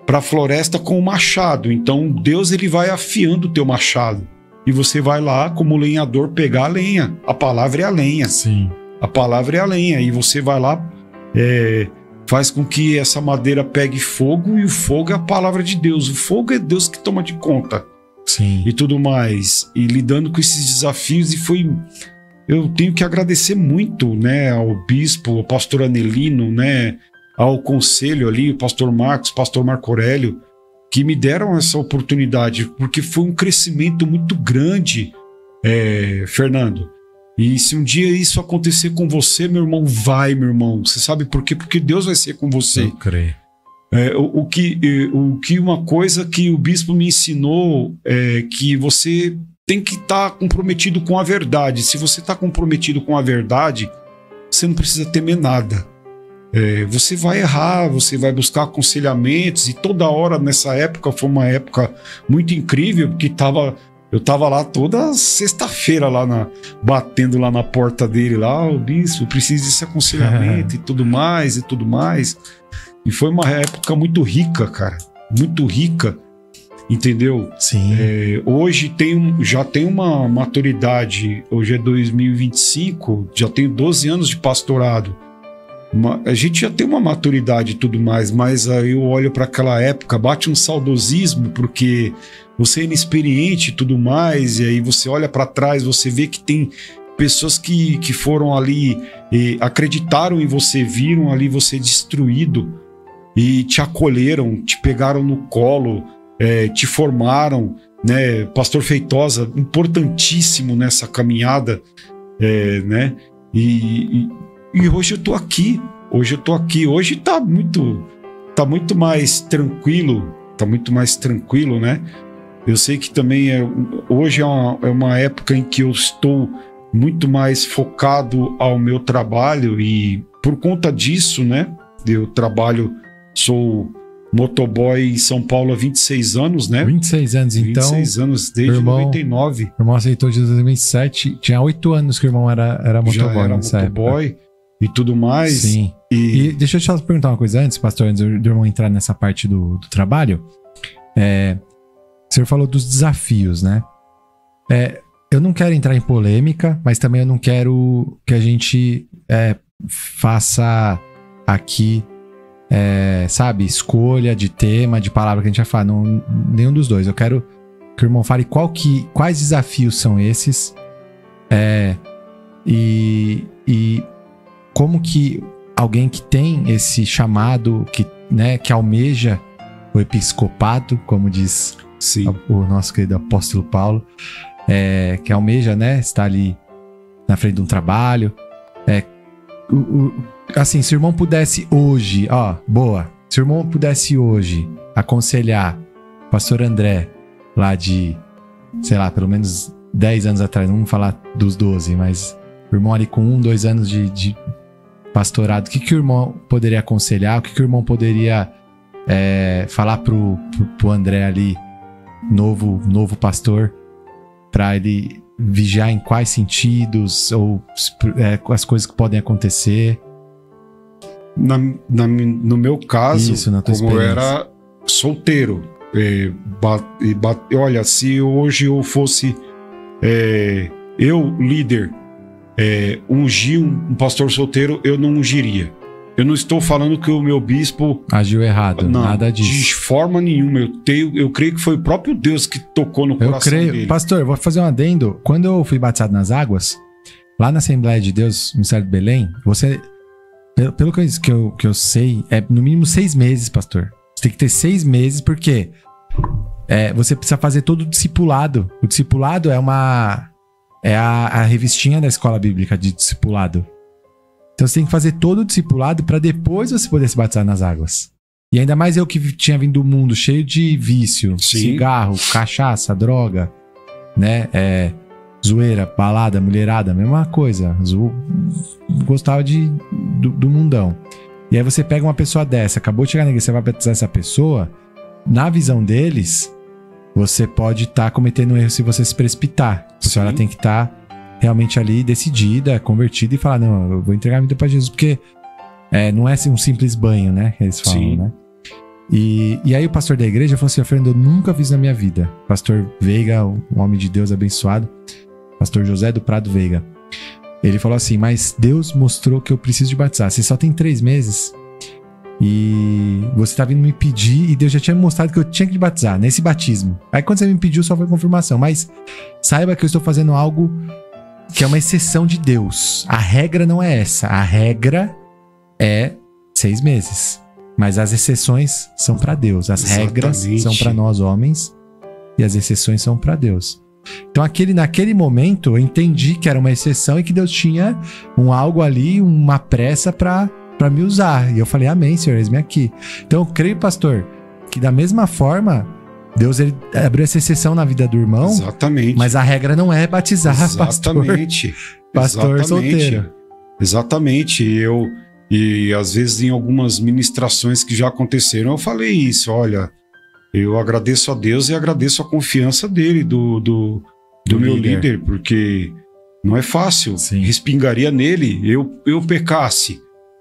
a floresta com o machado. Então Deus, ele vai afiando o teu machado. E você vai lá, como lenhador, pegar a lenha. A palavra é a lenha. Sim. A palavra é a lenha. E você vai lá, faz com que essa madeira pegue fogo, e o fogo é a palavra de Deus. O fogo é Deus que toma de conta. Sim. E tudo mais. E lidando com esses desafios, eu tenho que agradecer muito, né, ao bispo, ao pastor Anelino, né, ao conselho ali, o pastor Marcos, pastor Marco Aurélio, que me deram essa oportunidade, porque foi um crescimento muito grande, Fernando. E se um dia isso acontecer com você, meu irmão, meu irmão. Você sabe por quê? Porque Deus vai ser com você. Eu creio. Uma coisa que o bispo me ensinou é que você tem que estar comprometido com a verdade. Se você está comprometido com a verdade, você não precisa temer nada. Você vai errar, você vai buscar aconselhamentos, e toda hora nessa época foi uma época muito incrível, porque eu estava lá toda sexta-feira batendo lá na porta dele, lá, o bispo, preciso desse aconselhamento e tudo mais. E foi uma época muito rica, cara, muito rica, entendeu? Sim. Hoje já tem uma maturidade, hoje é 2025, já tenho 12 anos de pastorado. A gente já tem uma maturidade e tudo mais, mas aí eu olho para aquela época, bate um saudosismo, porque você é inexperiente e tudo mais, e aí você olha para trás, você vê que tem pessoas que foram ali e acreditaram em você, viram ali você destruído e te acolheram, te pegaram no colo, te formaram, né? Pastor Feitosa, importantíssimo nessa caminhada, né? E hoje eu tô aqui. Hoje tá muito mais tranquilo. Tá muito mais tranquilo, né? Eu sei que também hoje é uma época em que eu estou muito mais focado ao meu trabalho, e por conta disso, né? Eu sou motoboy em São Paulo há 26 anos, né? 26 anos, então. 26 anos, desde 99. O irmão aceitou de 2007. Tinha 8 anos que o irmão era motoboy. Já era motoboy. Época. E tudo mais. Sim. E deixa eu te perguntar uma coisa antes, pastor, antes do irmão entrar nessa parte do trabalho. O senhor falou dos desafios, né? Eu não quero entrar em polêmica, mas também eu não quero que a gente faça aqui, sabe, escolha de tema, de palavra que a gente vai falar. Não, nenhum dos dois. Eu quero que o irmão fale quais desafios são esses, e como que alguém que tem esse chamado, que almeja o episcopado, como diz o nosso querido apóstolo Paulo, que almeja, né, estar ali na frente de um trabalho. Assim, se o irmão pudesse hoje, se o irmão pudesse hoje aconselhar o pastor André, lá de, sei lá, pelo menos 10 anos atrás, não vamos falar dos 12, mas o irmão ali com 1, 2 anos de pastorado, o que o irmão poderia aconselhar, o que o irmão poderia falar pro André ali, novo pastor, para ele vigiar em quais sentidos, ou as coisas que podem acontecer? No meu caso, Isso, na tua como eu era solteiro, olha, se hoje eu fosse eu, líder, ungir um pastor solteiro, eu não ungiria. Eu não estou falando que o meu bispo agiu errado, não, nada disso. De forma nenhuma. Eu creio que foi o próprio Deus que tocou no coração dele. Pastor, vou fazer um adendo. Quando eu fui batizado nas águas, lá na Assembleia de Deus, no Ministério de Belém, você, pelo que eu sei, é no mínimo 6 meses, pastor. Você tem que ter 6 meses, porque você precisa fazer todo o discipulado. O discipulado é a revistinha da escola bíblica de discipulado. Então você tem que fazer todo o discipulado para depois você poder se batizar nas águas. E ainda mais eu que tinha vindo do mundo cheio de vício, sim, cigarro, cachaça, droga, né? Zoeira, balada, mulherada, mesma coisa. Gostava do mundão. E aí você pega uma pessoa dessa, acabou de chegar na igreja, você vai batizar essa pessoa, na visão deles, você pode estar cometendo um erro se você se precipitar. A senhora tem que estar realmente ali decidida, convertida e falar, não, eu vou entregar a vida para Jesus, porque não é assim um simples banho, né, que eles falam, sim, né? E aí o pastor da igreja falou assim, Fernando, eu nunca vi isso na minha vida. Pastor Veiga, um homem de Deus abençoado, pastor José do Prado Veiga, ele falou assim, mas Deus mostrou que eu preciso de batizar. Você só tem 3 meses e você tá vindo me pedir, e Deus já tinha me mostrado que eu tinha que te batizar, nesse batismo. Aí quando você me pediu, só foi confirmação, mas saiba que eu estou fazendo algo que é uma exceção de Deus. A regra não é essa. A regra é 6 meses. Mas as exceções são para Deus. As regras são para nós homens e as exceções são para Deus. Então naquele momento eu entendi que era uma exceção e que Deus tinha algo ali, uma pressa para me usar. E eu falei, amém, Senhor, eis-me aqui. Então eu creio, pastor, que da mesma forma Deus ele abriu essa exceção na vida do irmão. Exatamente. Mas a regra não é batizar exatamente. pastor solteiro. Exatamente. E às vezes em algumas ministrações que já aconteceram, eu falei isso. Olha, eu agradeço a Deus e agradeço a confiança dele, do meu líder, porque não é fácil. Sim. Respingaria nele, eu pecasse,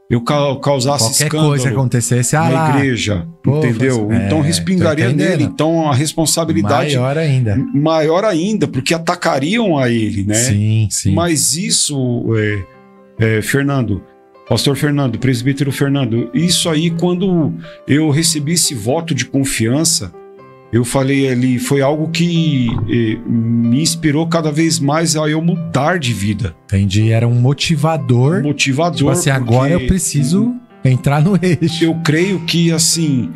eu causasse qualquer escândalo coisa acontecesse na igreja, entendeu? Então respingaria nele, então a responsabilidade maior ainda, porque atacariam a ele, né? Sim. Mas isso, Fernando, pastor Fernando, presbítero Fernando, isso aí, quando eu recebi esse voto de confiança, eu falei ali, foi algo que me inspirou cada vez mais a eu mudar de vida. Entendi, era um motivador. Tipo assim, agora eu preciso entrar no eixo. Eu creio que, assim,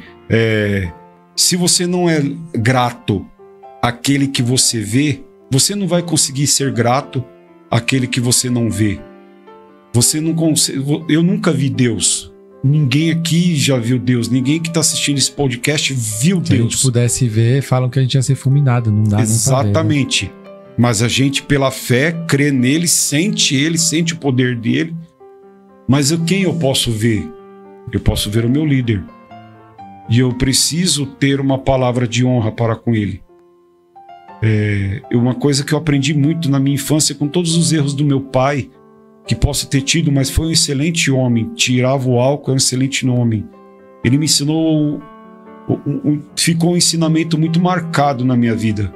se você não é grato àquele que você vê, você não vai conseguir ser grato àquele que você não vê. Você não consegue. Eu nunca vi Deus. Ninguém aqui já viu Deus. Ninguém que está assistindo esse podcast viu Deus. Se a gente pudesse ver, falam que a gente ia ser fulminado. Não dá. Exatamente. Nem pra ver, né? Mas a gente, pela fé, crê nele, sente o poder dele. Mas quem eu posso ver? Eu posso ver o meu líder. E eu preciso ter uma palavra de honra para com ele. Uma coisa que eu aprendi muito na minha infância, com todos os erros do meu pai, que posso ter tido, mas foi um excelente homem, tirava o álcool, é um excelente homem. Ele me ensinou, ficou um ensinamento muito marcado na minha vida,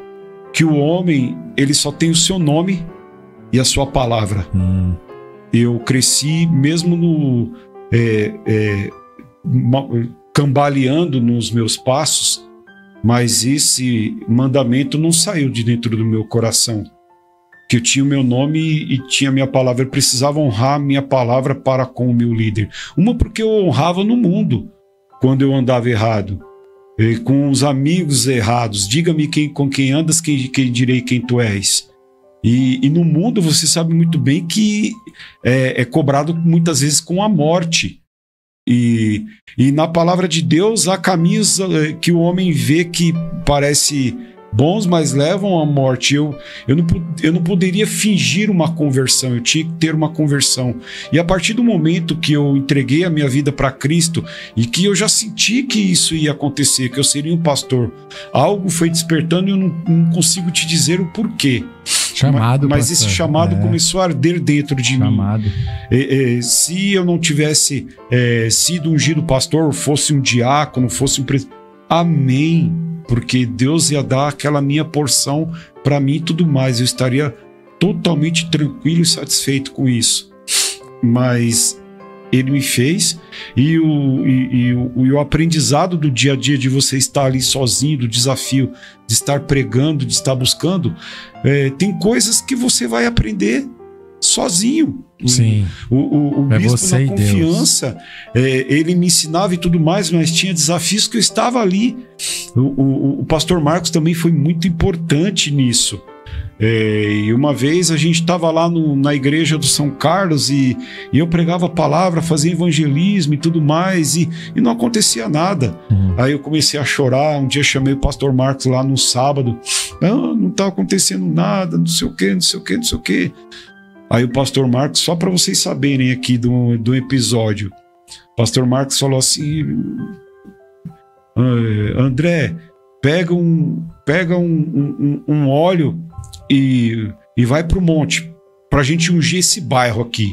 que o homem, ele só tem o seu nome e a sua palavra. Eu cresci mesmo cambaleando nos meus passos, mas esse mandamento não saiu de dentro do meu coração. Que eu tinha o meu nome e tinha a minha palavra. Eu precisava honrar a minha palavra para com o meu líder. Uma, porque eu honrava no mundo, quando eu andava errado, com os amigos errados. Diga-me com quem andas, quem direi quem tu és. E no mundo você sabe muito bem que é cobrado muitas vezes com a morte. E na palavra de Deus há caminhos que o homem vê que parece bons, mas levam à morte. Eu não poderia fingir uma conversão, eu tinha que ter uma conversão. E a partir do momento que eu entreguei a minha vida para Cristo e que eu já senti que isso ia acontecer, que eu seria um pastor, algo foi despertando e eu não consigo te dizer o porquê. Chamado, mas pastor. esse chamado começou a arder dentro de mim. Se eu não tivesse sido ungido pastor, fosse um diácono, fosse um presbítero, amém, porque Deus ia dar aquela minha porção para mim e tudo mais, eu estaria totalmente tranquilo e satisfeito com isso. Mas ele me fez, e o aprendizado do dia a dia de você estar ali sozinho, do desafio de estar pregando, de estar buscando, tem coisas que você vai aprender sozinho. Sim. O bispo, na confiança, ele me ensinava e tudo mais, mas tinha desafios que eu estava ali. O pastor Marcos também foi muito importante nisso. E uma vez a gente estava lá na igreja do São Carlos e eu pregava a palavra, fazia evangelismo e tudo mais, e não acontecia nada. Aí eu comecei a chorar. Um dia chamei o pastor Marcos lá no sábado, não tá acontecendo nada, não sei o que. Aí o pastor Marcos, só para vocês saberem aqui do episódio, o pastor Marcos falou assim: André, pega um óleo e vai pro monte pra gente ungir esse bairro aqui.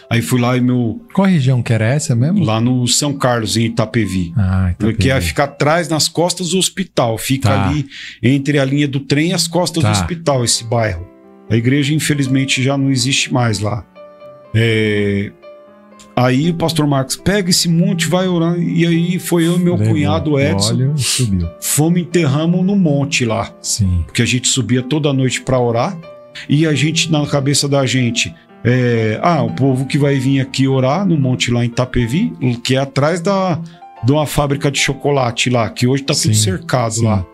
Aí fui lá e Qual região que era essa mesmo? Lá no São Carlos, em Itapevi. Itapevi. Que é ficar atrás, nas costas do hospital. Fica ali entre a linha do trem e as costas do hospital, esse bairro. A igreja, infelizmente, já não existe mais lá. Aí o pastor Marcos, pega esse monte, vai orar. E aí foi eu e meu cunhado Edson. Fomos, enterramos no monte lá. Sim. Porque a gente subia toda noite para orar. E a gente, na cabeça da gente, o povo que vai vir aqui orar no monte lá em Itapevi, que é atrás de uma fábrica de chocolate lá, que hoje tá tudo cercado lá.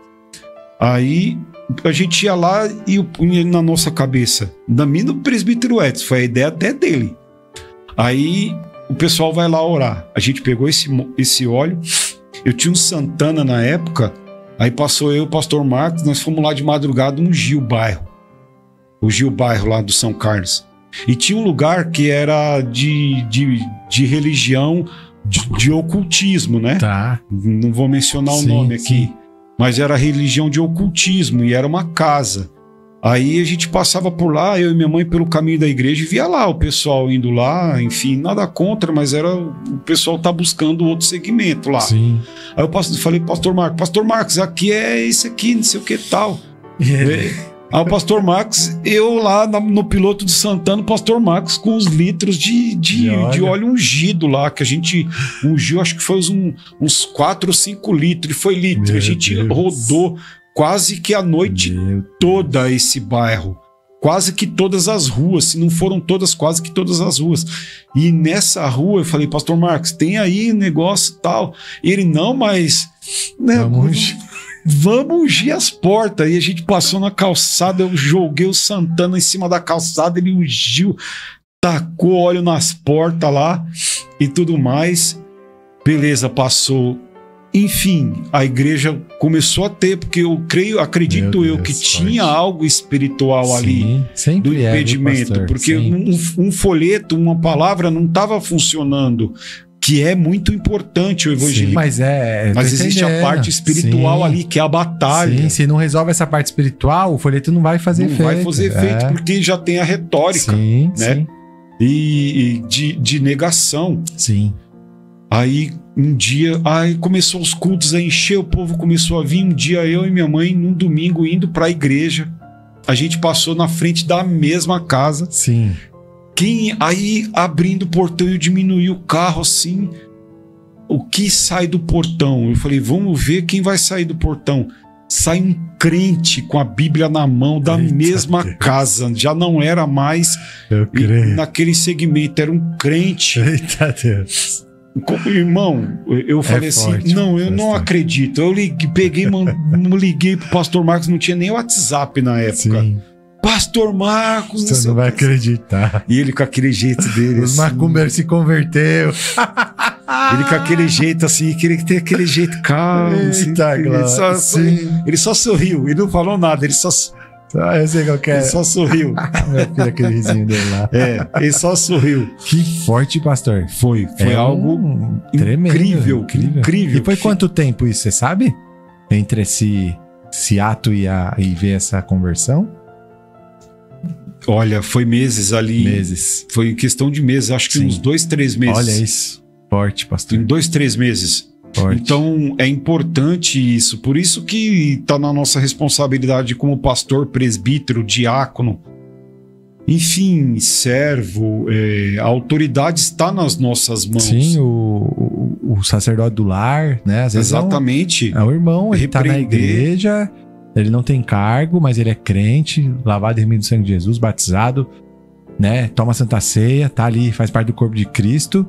Aí a gente ia lá e na nossa cabeça, da minha do presbítero Edson, foi a ideia até dele. Aí o pessoal vai lá orar. A gente pegou esse óleo. Eu tinha um Santana na época. Aí passou eu e o pastor Marcos. Nós fomos lá de madrugada ungir o bairro. Ungir o bairro lá do São Carlos. E tinha um lugar que era de religião, de ocultismo, né? Tá. Não vou mencionar o nome aqui. Mas era religião de ocultismo e era uma casa. Aí a gente passava por lá, eu e minha mãe, pelo caminho da igreja, e via lá o pessoal indo lá, enfim, nada contra, mas o pessoal tá buscando outro segmento lá. Sim. Aí eu falei pro pastor Marcos, aqui é esse aqui, não sei o que tal. Aí o pastor Marcos, eu lá no piloto de Santana, o pastor Marcos com os litros de óleo ungido lá, que a gente ungiu, acho que foi uns 4 ou 5 litros, e foi litro. A gente rodou quase que a noite toda esse bairro. Quase que todas as ruas, se não foram todas, quase que todas as ruas. E nessa rua eu falei, pastor Marcos, tem aí negócio e tal. E ele, não, mas... né, vamos ungir as portas. E a gente passou na calçada, eu joguei o Santana em cima da calçada, ele ungiu, tacou óleo nas portas lá e tudo mais. Beleza, passou. Enfim, a igreja começou a ter, porque acredito eu que tinha algo espiritual ali do impedimento, porque um folheto, uma palavra não estava funcionando, que é muito importante o evangelismo. Mas existe a parte espiritual ali, que é a batalha. Sim, se não resolve essa parte espiritual, o folheto não vai fazer efeito. Não vai fazer efeito, porque já tem a retórica, né? Sim. E de negação. Sim. Aí um dia, começou os cultos a encher, o povo começou a vir. Um dia eu e minha mãe, num domingo, indo para a igreja, a gente passou na frente da mesma casa. Sim. Aí abrindo o portão, eu diminuí o carro assim. O que sai do portão? Eu falei, vamos ver quem vai sair do portão. Sai um crente com a Bíblia na mão da mesma casa. Já não era mais naquele segmento, era um crente. Eita Deus. Irmão, eu falei assim, não, eu não acredito. Eu liguei pro pastor Marcos, não tinha nem WhatsApp na época. Sim. Pastor Marcos, você não vai acreditar. E ele com aquele jeito dele. Os macumbeiros se converteu. Ele com aquele jeito assim, queria ter aquele jeito calmo. Eita, ele só sorriu, ele não falou nada, ele só... eu sei qual que é. Ele só sorriu. Meu filho, aquele risinho dele lá. Ele só sorriu. Que forte, pastor. Foi algo tremendo, incrível. E foi quanto tempo isso, você sabe? Entre esse ato e ver essa conversão? Olha, foi meses ali. Meses. Foi questão de meses, acho que Sim. uns 2, 3 meses. Olha isso. Forte, pastor. Em 2, 3 meses. Forte. Então, é importante isso. Por isso que está na nossa responsabilidade como pastor, presbítero, diácono, enfim, servo, a autoridade está nas nossas mãos. Sim, o sacerdote do lar, né? Às vezes Exatamente. é um irmão, ele tá na Repreender. igreja, ele não tem cargo, mas ele é crente, lavado e remido do sangue de Jesus, batizado, né? Toma Santa Ceia, tá ali, faz parte do corpo de Cristo.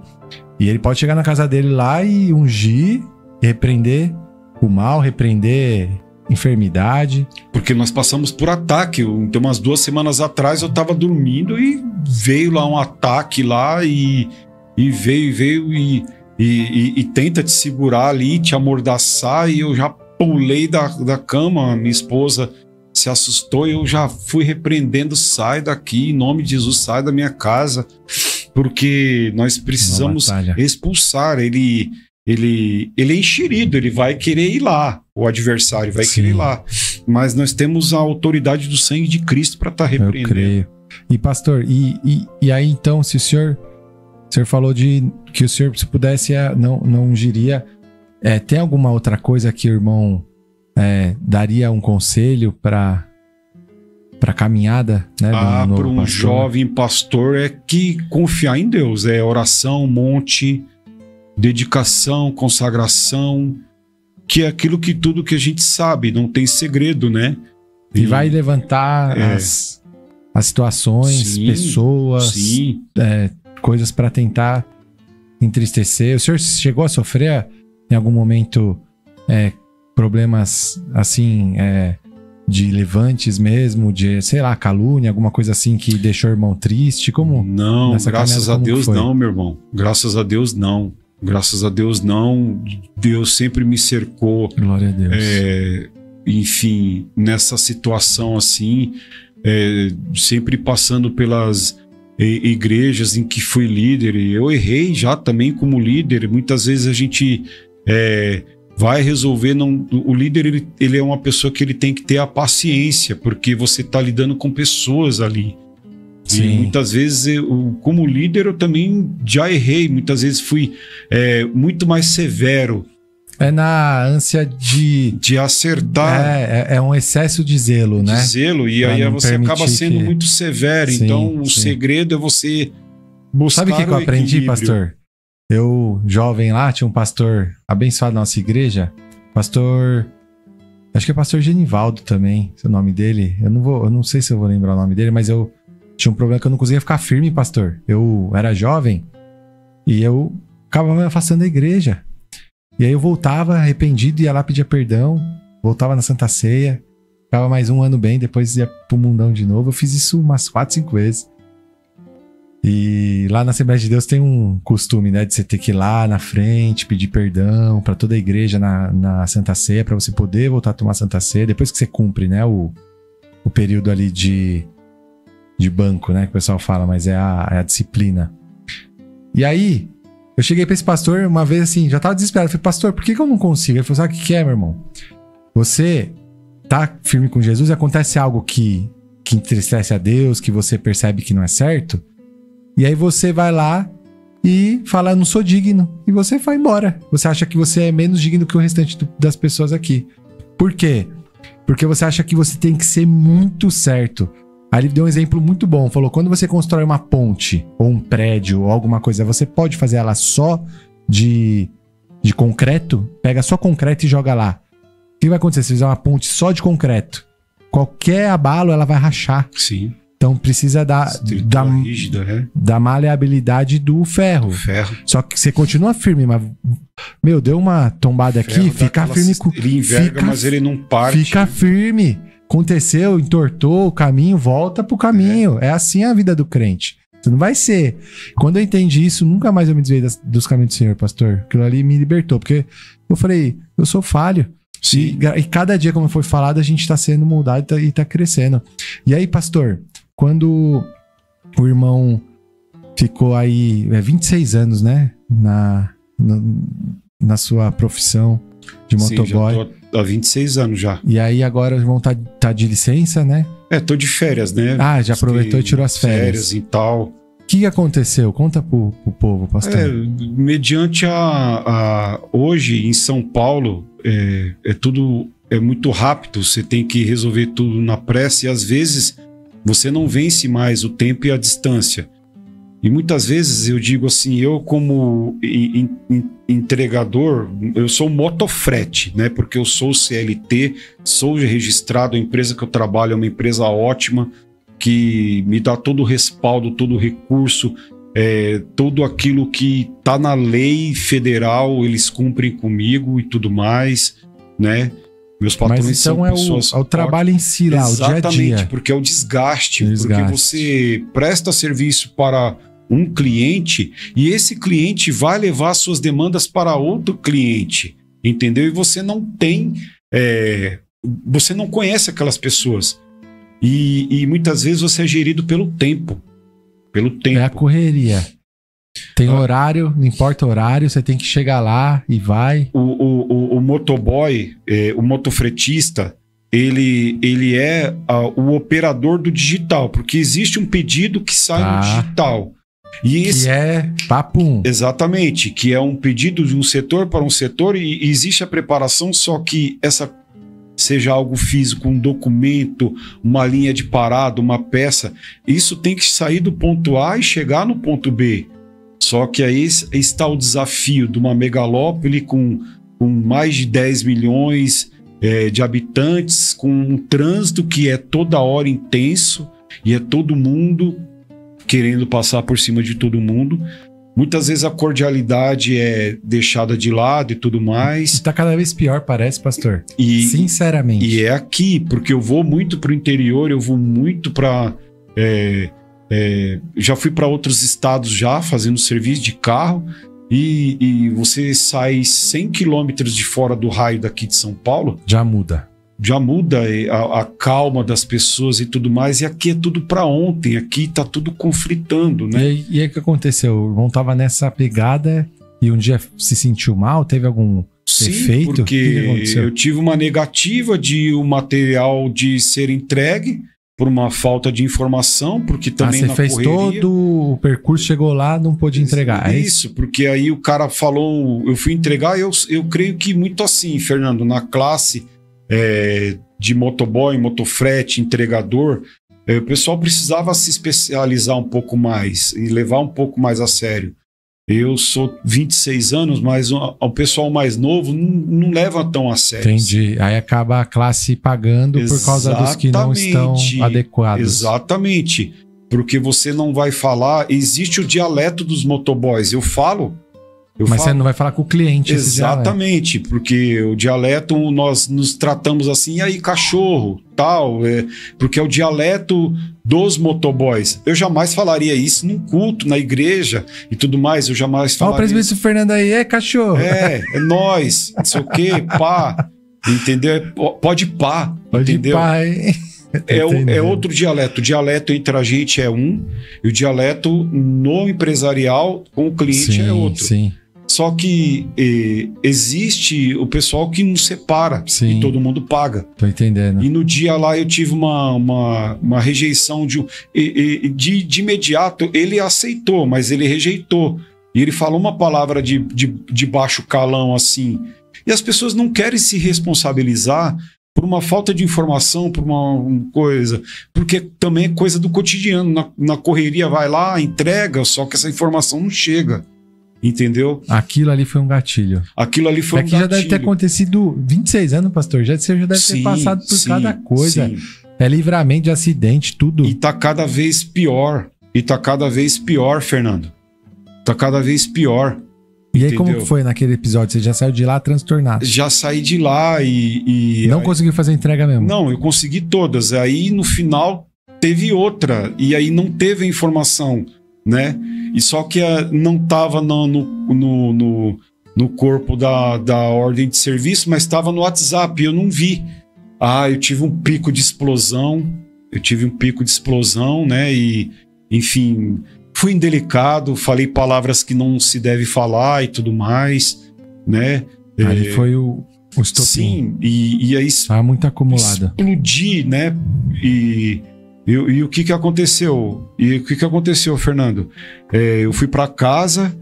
E ele pode chegar na casa dele lá e ungir, repreender o mal, repreender enfermidade. Porque nós passamos por ataque. Então, umas 2 semanas atrás eu tava dormindo e veio lá um ataque lá e veio e tenta te segurar ali, te amordaçar, e eu já pulei da cama, minha esposa se assustou e eu já fui repreendendo: sai daqui, em nome de Jesus, sai da minha casa, porque nós precisamos expulsar. Ele é enxerido, ele vai querer ir lá, o adversário vai querer ir lá, mas nós temos a autoridade do sangue de Cristo para estar repreendendo. Eu creio. E pastor, e aí então, se o senhor falou de que o senhor, se pudesse, não ungiria, tem alguma outra coisa que o irmão daria um conselho para caminhada, né? Para um jovem pastor é que confiar em Deus, oração, monte, dedicação, consagração, que é aquilo que tudo que a gente sabe, não tem segredo, né? E vai levantar as situações, pessoas, coisas para tentar entristecer. O senhor chegou a sofrer em algum momento problemas assim, de levantes mesmo, de, sei lá, calúnia, alguma coisa assim que deixou o irmão triste? Como? Não, graças a Deus não, meu irmão. Graças a Deus não. Graças a Deus não. Deus sempre me cercou. Glória a Deus. Enfim, nessa situação assim, sempre passando pelas igrejas em que fui líder. Eu errei já também como líder. Muitas vezes a gente vai resolver. O líder ele é uma pessoa que ele tem que ter a paciência, porque você está lidando com pessoas ali. Sim. E muitas vezes, como líder, eu também já errei. Muitas vezes fui muito mais severo. É na ânsia de acertar. É um excesso de zelo, né? De zelo, e aí você acaba sendo muito severo. Sim, então, o segredo é você buscar. Sabe o que eu aprendi, pastor? Eu, jovem lá, tinha um pastor abençoado na nossa igreja. Pastor... Acho que é pastor Genivaldo também, esse é o nome dele. Eu não sei se eu vou lembrar o nome dele, mas eu tinha um problema que eu não conseguia ficar firme, pastor. Eu era jovem e eu acabava me afastando da igreja. E aí eu voltava arrependido, ia lá pedir perdão, voltava na Santa Ceia, ficava mais um ano bem, depois ia pro mundão de novo. Eu fiz isso umas 4, 5 vezes. E lá na Assembleia de Deus tem um costume, né, de você ter que ir lá na frente, pedir perdão para toda a igreja na Santa Ceia, para você poder voltar a tomar Santa Ceia, depois que você cumpre, né, o período ali de banco, né, que o pessoal fala, mas é a disciplina. E aí, eu cheguei pra esse pastor uma vez assim, já tava desesperado. Eu falei: pastor, por que eu não consigo? Ele falou: sabe o que é, meu irmão? Você tá firme com Jesus e acontece algo que entristece a Deus, que você percebe que não é certo, e aí você vai lá e fala: eu não sou digno, e você vai embora. Você acha que você é menos digno que o restante das pessoas aqui. Por quê? Porque você acha que você tem que ser muito certo. Aí ele deu um exemplo muito bom, falou: quando você constrói uma ponte, ou um prédio, ou alguma coisa, você pode fazer ela só de concreto, pega só concreto e joga lá. O que vai acontecer se fizer uma ponte só de concreto? Qualquer abalo, ela vai rachar. Sim. Então precisa rígida, né? Da maleabilidade do ferro. Só que você continua firme, mas, meu, deu uma tombada aqui, fica firme. Ele enverga, mas ele não parte. Fica firme. Aconteceu, entortou o caminho, volta pro caminho. É assim a vida do crente. Você não vai ser. Quando eu entendi isso, nunca mais eu me desviei dos caminhos do Senhor, pastor. Aquilo ali me libertou, porque eu falei: eu sou falho. Sim. E cada dia, como foi falado, a gente tá sendo moldado e tá crescendo. E aí, pastor, quando o irmão ficou aí 26 anos, né, na sua profissão. de motoboy. Sim, já tô há 26 anos já. E aí agora o irmão tá de licença, né? Tô de férias, né? Ah, já aproveitou e tirou as férias. E tal. O que aconteceu? Conta pro povo, pastor. Mediante hoje em São Paulo, tudo muito rápido, você tem que resolver tudo na pressa e às vezes você não vence mais o tempo e a distância. E muitas vezes eu digo assim, eu como entregador, eu sou motofrete, né? Porque eu sou CLT, sou registrado, a empresa que eu trabalho é uma empresa ótima, que me dá todo o respaldo, todo o recurso, tudo aquilo que está na lei federal, eles cumprem comigo e tudo mais, né? Meus patrões Mas então são pessoas... é o trabalho em si lá, o dia a dia. Exatamente, porque é o desgaste. Porque você presta serviço para um cliente e esse cliente vai levar suas demandas para outro cliente, entendeu? E você não tem... você não conhece aquelas pessoas. E muitas vezes você é gerido pelo tempo. É a correria. Tem horário, não importa o horário, você tem que chegar lá e vai. O motoboy, o motofretista, ele é o operador do digital, porque existe um pedido que sai no digital. E que é papum. Exatamente, que é um pedido de um setor para um setor e existe a preparação, só que seja algo físico, um documento, uma linha de parada, uma peça, isso tem que sair do ponto A e chegar no ponto B. Só que aí está o desafio de uma megalópole com mais de 10 milhões de habitantes, com um trânsito que é toda hora intenso e é todo mundo querendo passar por cima de todo mundo. Muitas vezes a cordialidade é deixada de lado e tudo mais. Está cada vez pior, parece, pastor. Sinceramente. E é aqui, porque eu vou muito para o interior, eu vou muito para... já fui para outros estados já, fazendo serviço de carro, e você sai 100 quilômetros de fora do raio daqui de São Paulo. Já muda a calma das pessoas e tudo mais, e aqui é tudo para ontem, aqui tá tudo conflitando, né? E aí o que aconteceu? O irmão tava nessa pegada e um dia se sentiu mal? Teve algum efeito? Porque eu tive uma negativa de o material de ser entregue por uma falta de informação, porque também você fez correria, todo o percurso, chegou lá, não pôde entregar. Isso, porque aí o cara falou, eu fui entregar, eu creio que muito assim, Fernando, na classe de motoboy, motofrete, entregador, o pessoal precisava se especializar um pouco mais e levar um pouco mais a sério. Eu sou 26 anos, mas o pessoal mais novo não leva tão a sério. Entendi. Assim. Aí acaba a classe pagando por causa dos que não estão adequados. Exatamente. Porque você não vai falar... Existe o dialeto dos motoboys. Eu falo... Mas você não vai falar com o cliente. Exatamente, porque o dialeto nós nos tratamos assim, e aí cachorro, tal, porque é o dialeto dos motoboys. Eu jamais falaria isso num culto, na igreja e tudo mais, eu jamais falaria. Olha o presbítero Fernando aí, cachorro. É nós, não sei o quê, pá, entendeu? Pode pá, entendeu? Pá, hein? É outro dialeto. O dialeto entre a gente é um, e o dialeto no empresarial com o cliente é outro. Sim. Só que existe o pessoal que nos separa. Sim. E todo mundo paga. Tô entendendo. E no dia lá eu tive uma rejeição de imediato. Ele aceitou, mas ele rejeitou. E ele falou uma palavra de baixo calão assim. E as pessoas não querem se responsabilizar por uma falta de informação, por uma coisa, porque também é coisa do cotidiano. Na correria vai lá, entrega, só que essa informação não chega. Entendeu? Aquilo ali foi um gatilho. Aquilo ali foi um gatilho. Já deve ter acontecido 26 anos, pastor. Você já deve ter passado por cada coisa. Sim. É livramento de acidente, tudo. E tá cada vez pior. Fernando. Tá cada vez pior. E aí, como foi naquele episódio? Você já saiu de lá transtornado? Já saí de lá e não conseguiu fazer a entrega mesmo? Não, eu consegui todas. Aí, no final, teve outra. E aí não teve a informação, né? E só que não estava no corpo da ordem de serviço, mas estava no WhatsApp, eu não vi. Eu tive um pico de explosão, né? E, enfim, fui indelicado, falei palavras que não se deve falar e tudo mais, né? Ali foi o O estopim. Sim, e aí Tá muito acumulado. explodi, né? E o que aconteceu? E o que aconteceu, Fernando? Eu fui para casa,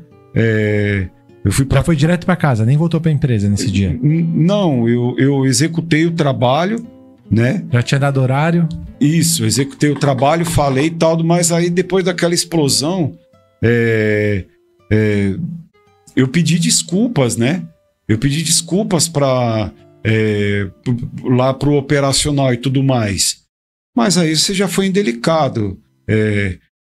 Já foi direto pra casa, nem voltou pra empresa nesse dia. Não, eu executei o trabalho, né? Já tinha dado horário? Isso, executei o trabalho, falei e tal, mas aí depois daquela explosão, eu pedi desculpas, né? Eu pedi desculpas lá pro operacional e tudo mais. Mas aí você já foi indelicado.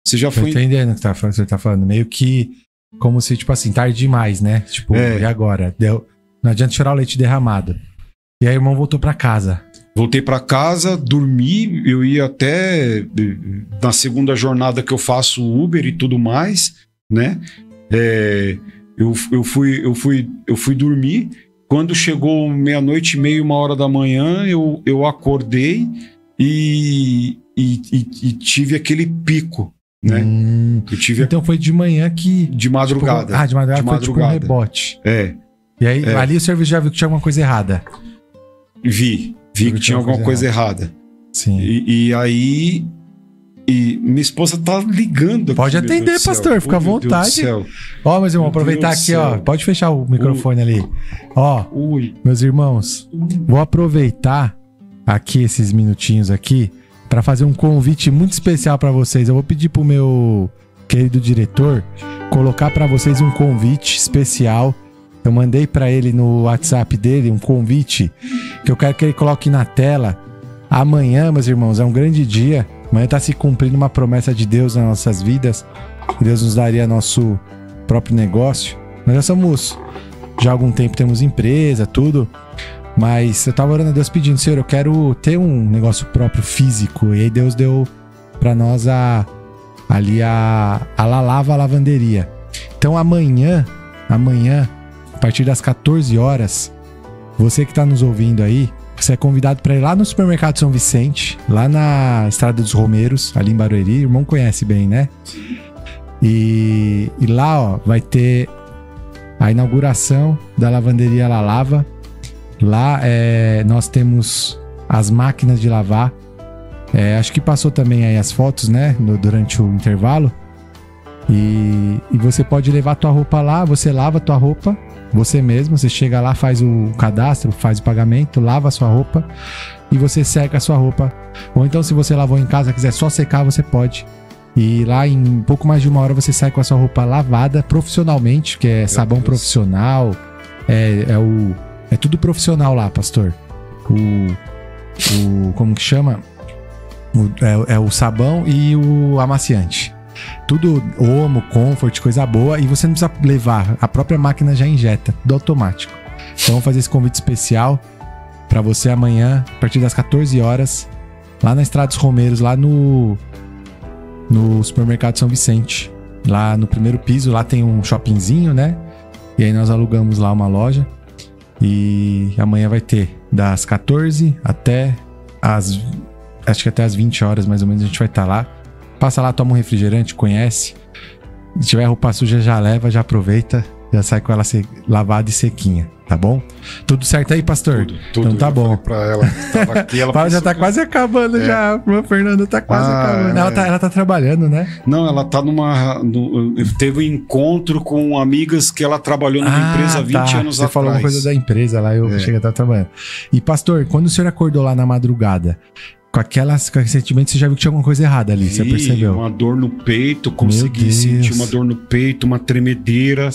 Você já Tô foi. entendendo o que você tá falando. Meio que como se, tipo assim, tarde demais, né? Tipo, e agora? Não adianta chorar o leite derramado. E aí o irmão voltou pra casa. Voltei para casa, dormi, eu ia até na segunda jornada que eu faço Uber e tudo mais, né? Eu fui dormir. Quando chegou 00:30, 1h da manhã, eu acordei e tive aquele pico, né? Então foi de manhã que... De madrugada. Tipo, de madrugada foi tipo um rebote. E aí ali o serviço já viu que tinha alguma coisa errada. Vi que tinha alguma coisa errada. Sim. E aí... minha esposa tá ligando aqui. Pode atender, pastor, fica à vontade. Ó, meus irmãos, aproveitar aqui, ó. Pode fechar o microfone ali. Ó, meus irmãos, vou aproveitar aqui esses minutinhos aqui para fazer um convite muito especial para vocês. Eu vou pedir pro meu querido diretor colocar para vocês um convite especial. Eu mandei para ele no WhatsApp dele um convite que eu quero que ele coloque na tela. Amanhã, meus irmãos, é um grande dia. Amanhã está se cumprindo uma promessa de Deus nas nossas vidas. Deus nos daria nosso próprio negócio. Nós já somos, já há algum tempo temos empresa, tudo. Mas eu estava orando a Deus pedindo, Senhor, eu quero ter um negócio próprio físico. E aí Deus deu para nós a Lalava Lavanderia. Então amanhã, a partir das 14 horas, você que está nos ouvindo aí, você é convidado para ir lá no supermercado São Vicente, lá na Estrada dos Romeiros, ali em Barueri. O irmão conhece bem, né? E lá, ó, vai ter a inauguração da lavanderia Lalava. Lá nós temos as máquinas de lavar. Acho que passou também aí as fotos, né? Durante o intervalo. E você pode levar a tua roupa lá, você lava a tua roupa. Você mesmo, você chega lá, faz o cadastro, faz o pagamento, lava a sua roupa e você seca a sua roupa. Ou então, se você lavou em casa, quiser só secar, você pode. E lá em pouco mais de 1 hora você sai com a sua roupa lavada profissionalmente, que é sabão profissional, é tudo profissional lá, pastor. Como que chama? O sabão e o amaciante. Tudo Omo, Comfort, coisa boa. E você não precisa levar, a própria máquina já injeta, tudo automático. Então vamos fazer esse convite especial para você amanhã, a partir das 14 horas, lá na Estrada dos Romeiros, lá no supermercado São Vicente. Lá no primeiro piso, lá tem um shoppingzinho, né? E aí nós alugamos lá uma loja. E amanhã vai ter das 14 até acho que até as 20 horas mais ou menos a gente vai estar lá. Passa lá, toma um refrigerante, conhece. Se tiver roupa suja, já leva, já aproveita. Já sai com ela lavada e sequinha, tá bom? Tudo certo aí, pastor? Tudo. Então tá bom. Pra ela, tava aqui, ela já tá quase acabando já. A Fernanda tá quase acabando. Ela tá trabalhando, né? Não, ela tá teve um encontro com amigas que ela trabalhou numa empresa 20 anos atrás. Você falou uma coisa da empresa lá, eu cheguei a estar trabalhando. E pastor, quando o senhor acordou lá na madrugada, com aquele sentimento, você já viu que tinha alguma coisa errada ali, você percebeu? Uma dor no peito, consegui sentir uma dor no peito, uma tremedeira.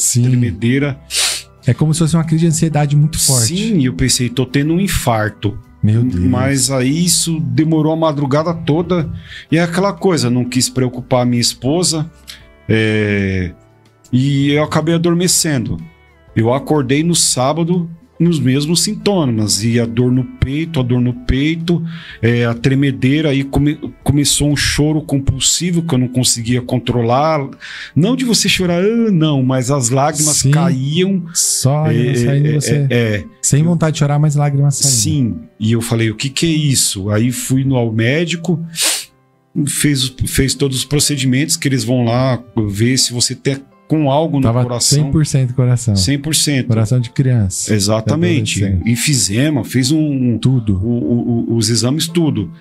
É como se fosse uma crise de ansiedade muito forte. Sim, eu pensei, tô tendo um infarto. Meu Deus. Mas aí isso demorou a madrugada toda. E é aquela coisa, não quis preocupar a minha esposa. E eu acabei adormecendo. Eu acordei no sábado nos mesmos sintomas, e a dor no peito, a tremedeira, aí começou um choro compulsivo que eu não conseguia controlar, não de você chorar, não, mas as lágrimas caíam. Só saindo você. Sem vontade de chorar, mas lágrimas saindo. Sim, e eu falei, o que é isso? Aí fui ao médico, fez todos os procedimentos que eles vão lá ver se você com algo no coração. 100% coração. 100%. Coração de criança. Exatamente. E fez tudo. Os exames, tudo.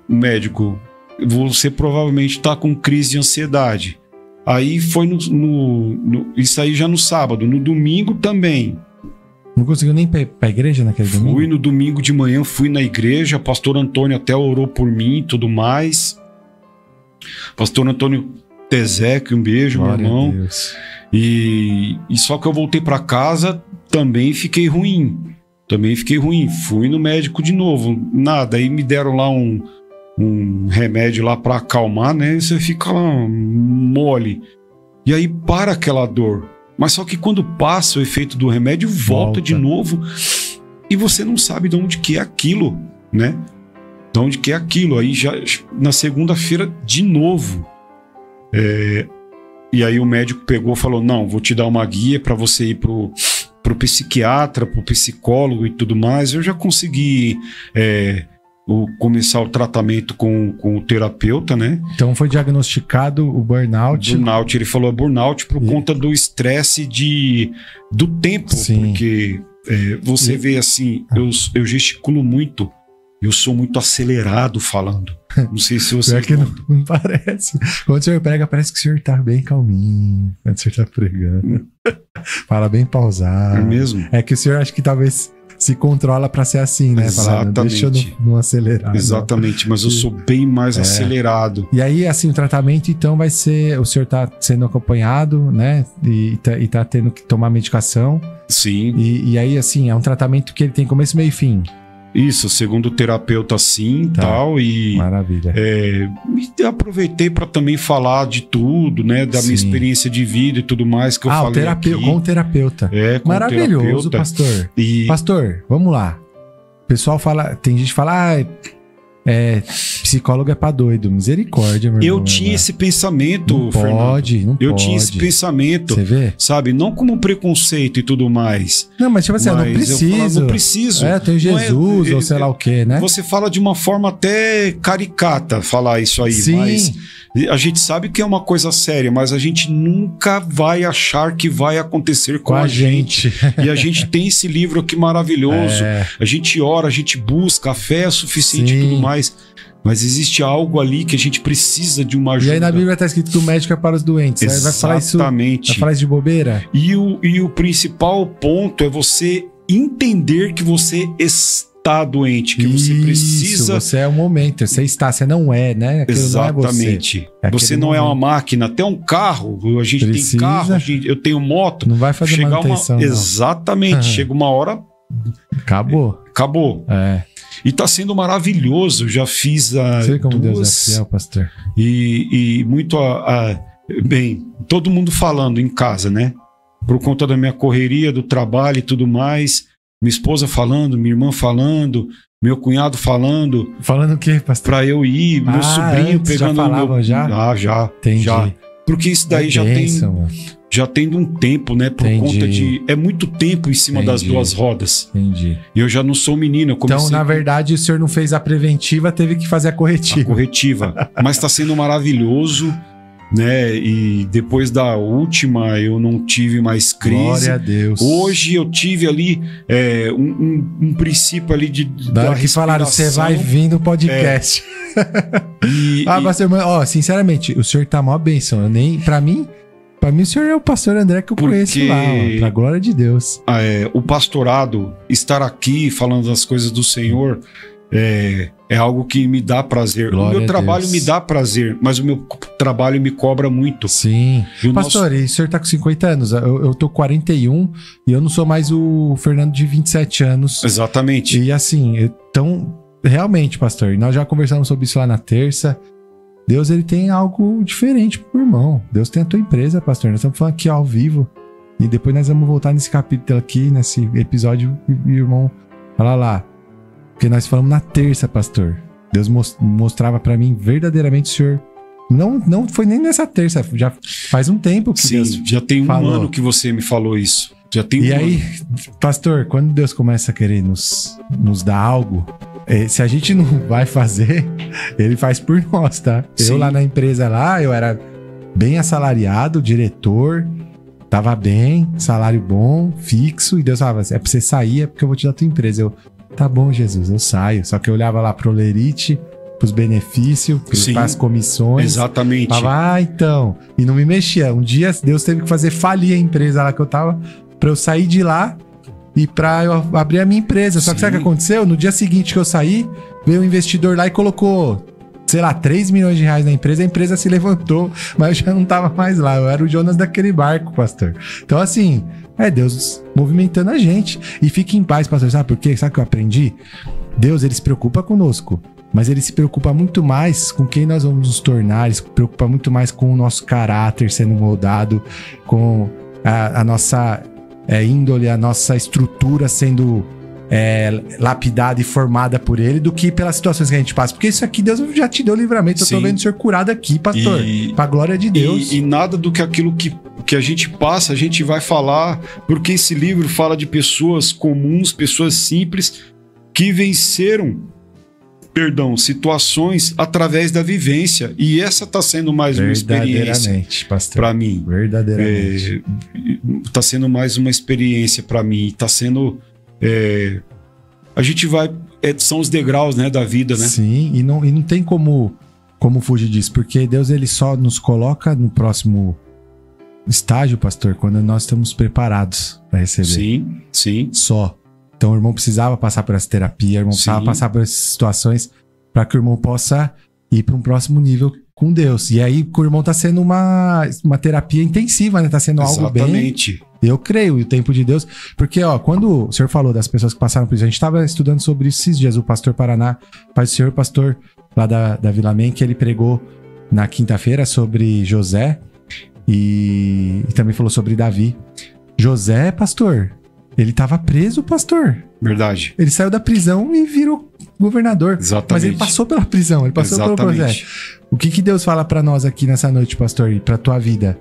Médico, você provavelmente está com crise de ansiedade. Aí foi isso aí já no sábado. No domingo também. Não conseguiu nem ir pra igreja naquele domingo? Fui no domingo de manhã, fui na igreja. Pastor Antônio até orou por mim e tudo mais. Pastor Antônio Tezek, um beijo, glória, meu irmão. A Deus. E só que eu voltei para casa, também fiquei ruim. Fui no médico de novo, nada. Aí me deram lá um remédio lá para acalmar, né? E você fica lá mole. E aí para aquela dor. Mas só que quando passa o efeito do remédio, volta de novo. E você não sabe de onde que é aquilo, né? De onde que é aquilo. Aí já na segunda-feira, de novo. E aí o médico pegou e falou: não, vou te dar uma guia para você ir pro psiquiatra, pro psicólogo e tudo mais. Eu já consegui começar o tratamento com o terapeuta, né? Então foi diagnosticado o burnout. Burnout, ele falou burnout por conta do estresse do tempo. Sim. Porque você vê assim, eu gesticulo muito. Eu sou muito acelerado falando. Não sei se você... Pior que não parece. Quando o senhor prega, parece que o senhor tá bem calminho. Quando o senhor tá pregando. Fala bem pausado. É mesmo? É que o senhor acha que talvez se controla pra ser assim, né? Exatamente. Fala, deixa eu não acelerar. Exatamente, mas eu sou bem mais acelerado. E aí, assim, o tratamento, então, vai ser... O senhor tá sendo acompanhado, né? E tá tendo que tomar medicação. Sim. E aí, assim, é um tratamento que ele tem começo, meio e fim. Isso, segundo o terapeuta, sim, tal. E maravilha. Aproveitei para também falar de tudo, né? Da minha experiência de vida e tudo mais que eu falei aqui. Com o terapeuta. Com maravilhoso, o terapeuta. Pastor. Pastor, vamos lá. O pessoal fala, tem gente que fala, psicólogo é pra doido. Misericórdia, meu irmão. Eu tinha esse pensamento, Fernando. Eu tinha esse pensamento. Você vê? Sabe? Não como um preconceito e tudo mais. Não, mas tipo assim, não preciso. Não preciso. Tem Jesus ou sei lá o quê, né? Você fala de uma forma até caricata falar isso aí. Sim. Mas a gente sabe que é uma coisa séria, mas a gente nunca vai achar que vai acontecer com a gente. E a gente tem esse livro aqui maravilhoso. A gente ora, a gente busca, a fé é suficiente e tudo mais. Mas existe algo ali que a gente precisa de uma ajuda. E aí na Bíblia está escrito que o médico é para os doentes. Exatamente. Vai falar isso de bobeira? E o principal ponto é você entender que você está doente, que você precisa... Você é o momento, você está, você não é, né? Aquilo exatamente. Não é você não é uma máquina, até um carro, a gente tem carro, eu tenho moto. Não vai fazer manutenção, não. Exatamente, chega uma hora... Acabou. E tá sendo maravilhoso. Já fiz Sei como Deus é fiel, pastor. E muito bem, todo mundo falando em casa, né? Por conta da minha correria, do trabalho e tudo mais. Minha esposa falando, minha irmã falando, meu cunhado falando. Falando o quê, pastor? Pra eu ir, meu sobrinho pegando já falavam, meu... já? Já. Entendi. Já. Porque isso daí já tem um tempo, né? Por conta de... É muito tempo em cima das duas rodas. Entendi. E eu já não sou menino. Então, na verdade, o senhor não fez a preventiva, teve que fazer a corretiva. A corretiva. Mas tá sendo maravilhoso, né? E depois da última, eu não tive mais crise. Glória a Deus. Hoje eu tive ali um princípio ali da hora que falaram, você vai vir no podcast. Pastor, sinceramente, o senhor tá mó bênção. Pra mim, o senhor é o pastor André que eu conheço lá, pra glória de Deus. O pastorado, estar aqui falando das coisas do Senhor, é algo que me dá prazer. Glória o meu trabalho me dá prazer, mas o meu trabalho me cobra muito. Sim. Pastor, e o senhor tá com 50 anos, eu tô com 41 e eu não sou mais o Fernando de 27 anos. Exatamente. E assim, então, realmente, pastor, nós já conversamos sobre isso lá na terça. Deus, ele tem algo diferente pro irmão. Deus tem a tua empresa, pastor. Nós estamos falando aqui ao vivo. E depois nós vamos voltar nesse capítulo aqui, nesse episódio, e o irmão fala lá. Porque nós falamos na terça, pastor. Deus mostrava pra mim verdadeiramente o senhor. Não foi nem nessa terça, já faz um tempo que Deus já tem um ano que você me falou isso. Já tem e aí, pastor, quando Deus começa a querer nos dar algo, se a gente não vai fazer, ele faz por nós, tá? Sim. Eu lá na empresa lá, eu era bem assalariado, diretor, tava bem, salário bom, fixo, e Deus falava, é pra você sair, é porque eu vou te dar a tua empresa. Eu, tá bom, Jesus, eu saio. Só que eu olhava lá pro Lerite, pros benefícios, pras comissões. Exatamente. Falava, então. E não me mexia. Um dia Deus teve que fazer falir a empresa lá que eu tava, pra eu sair de lá e pra eu abrir a minha empresa. Só que sabe o que aconteceu? No dia seguinte que eu saí, veio um investidor lá e colocou, sei lá, 3 milhões de reais na empresa. A empresa se levantou, mas eu já não tava mais lá. Eu era o Jonas daquele barco, pastor. Então, assim, é Deus movimentando a gente. E fique em paz, pastor. Sabe por quê? Sabe o que eu aprendi? Deus, ele se preocupa conosco. Mas ele se preocupa muito mais com quem nós vamos nos tornar, ele se preocupa muito mais com o nosso caráter sendo moldado, com a nossa índole, a nossa estrutura sendo lapidada e formada por ele, do que pelas situações que a gente passa. Porque isso aqui Deus já te deu livramento. Sim. Eu tô vendo o senhor curado aqui, pastor. Pra glória de Deus. E nada do que aquilo que a gente passa, a gente vai falar, porque esse livro fala de pessoas comuns, pessoas simples, que venceram situações através da vivência. E essa está sendo mais uma experiência para mim. Verdadeiramente. Está sendo mais uma experiência para mim. Está sendo... a gente vai... são os degraus, né, da vida, né? Sim, e não tem como fugir disso, porque Deus, ele só nos coloca no próximo estágio, pastor, quando nós estamos preparados para receber. Sim, sim. Só. Então o irmão precisava passar por essa terapia, o irmão precisava passar por essas situações para que o irmão possa ir para um próximo nível com Deus. E aí o irmão tá sendo uma terapia intensiva, né? Tá sendo algo bem... Exatamente. Eu creio, e o tempo de Deus... Porque, quando o senhor falou das pessoas que passaram por isso, a gente estava estudando sobre isso esses dias. O pastor Paraná, pai do senhor, pastor lá da Vila Amém, que ele pregou na quinta-feira sobre José e também falou sobre Davi. José, pastor... Ele estava preso, pastor. Verdade. Ele saiu da prisão e virou governador. Exatamente. Mas ele passou pela prisão, ele passou pelo processo. O que Deus fala pra nós aqui nessa noite, pastor, e pra tua vida?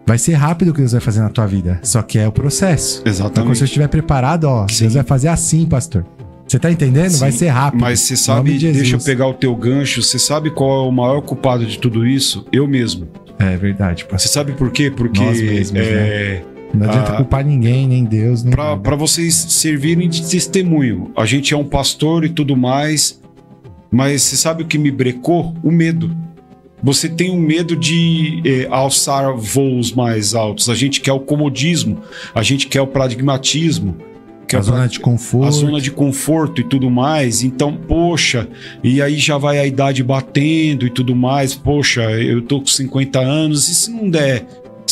Vai ser rápido o que Deus vai fazer na tua vida, só que é o processo. Exatamente. Então, quando você estiver preparado, Deus vai fazer assim, pastor. Você tá entendendo? Sim. Vai ser rápido. Mas você sabe, deixa eu pegar o teu gancho, você sabe qual é o maior culpado de tudo isso? Eu mesmo. É verdade, pastor. Você sabe por quê? Porque nós mesmos, né? Não adianta culpar ninguém, nem Deus, nem nada. Pra vocês servirem de testemunho. A gente é um pastor e tudo mais, mas você sabe o que me brecou? O medo. Você tem um medo de alçar voos mais altos. A gente quer o comodismo, a gente quer o pragmatismo. A zona de conforto. A zona de conforto e tudo mais. Então, poxa, e aí já vai a idade batendo e tudo mais. Poxa, eu tô com 50 anos, e se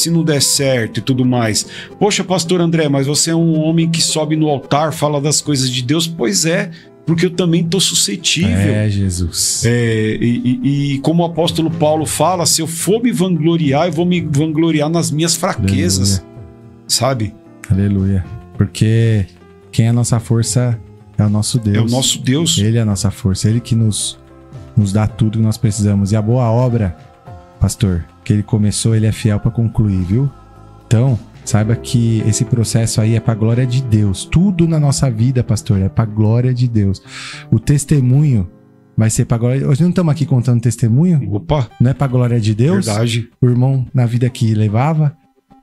não der certo e tudo mais. Poxa, pastor André, mas você é um homem que sobe no altar, fala das coisas de Deus. Pois é, porque eu também estou suscetível. Jesus. E como o apóstolo Paulo fala, se eu for me vangloriar, eu vou me vangloriar nas minhas fraquezas. Aleluia. Sabe? Aleluia. Porque quem é a nossa força é o nosso Deus. É o nosso Deus. Ele é a nossa força, ele que nos dá tudo que nós precisamos. E a boa obra, pastor, que ele começou, ele é fiel para concluir, viu? Então, saiba que esse processo aí é para glória de Deus. Tudo na nossa vida, pastor, é para glória de Deus. O testemunho vai ser para glória. Hoje não estamos aqui contando testemunho? Opa! Não é para glória de Deus? Verdade. O irmão na vida que levava,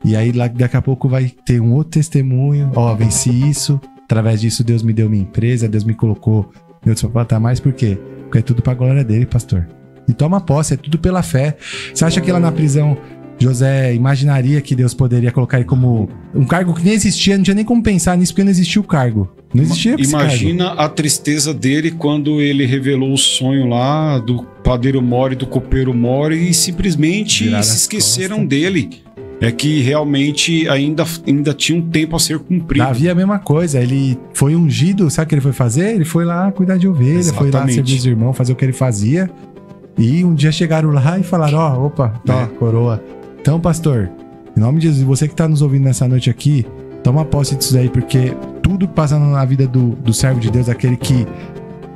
e aí daqui a pouco vai ter um outro testemunho. Venci isso. Através disso Deus me deu minha empresa, Deus me colocou em outros patamares. Por quê? Porque é tudo para glória dele, pastor. E toma posse, é tudo pela fé. Você acha que lá na prisão José imaginaria que Deus poderia colocar ele como um cargo que nem existia? Não tinha nem como pensar nisso, porque não existia o cargo. Não existia esse Imagina cargo. A tristeza dele quando ele revelou o sonho lá do padeiro Mori, do copeiro Mori, e simplesmente se esqueceram dele. É que realmente ainda tinha um tempo a ser cumprido. Davi é a mesma coisa, ele foi ungido, sabe o que ele foi fazer? Ele foi lá cuidar de ovelha, foi lá servir os irmãos, fazer o que ele fazia. E um dia chegaram lá e falaram, opa, coroa. Então, pastor, em nome de Jesus, você que está nos ouvindo nessa noite aqui, toma posse disso aí, porque tudo passa na vida do servo de Deus, aquele que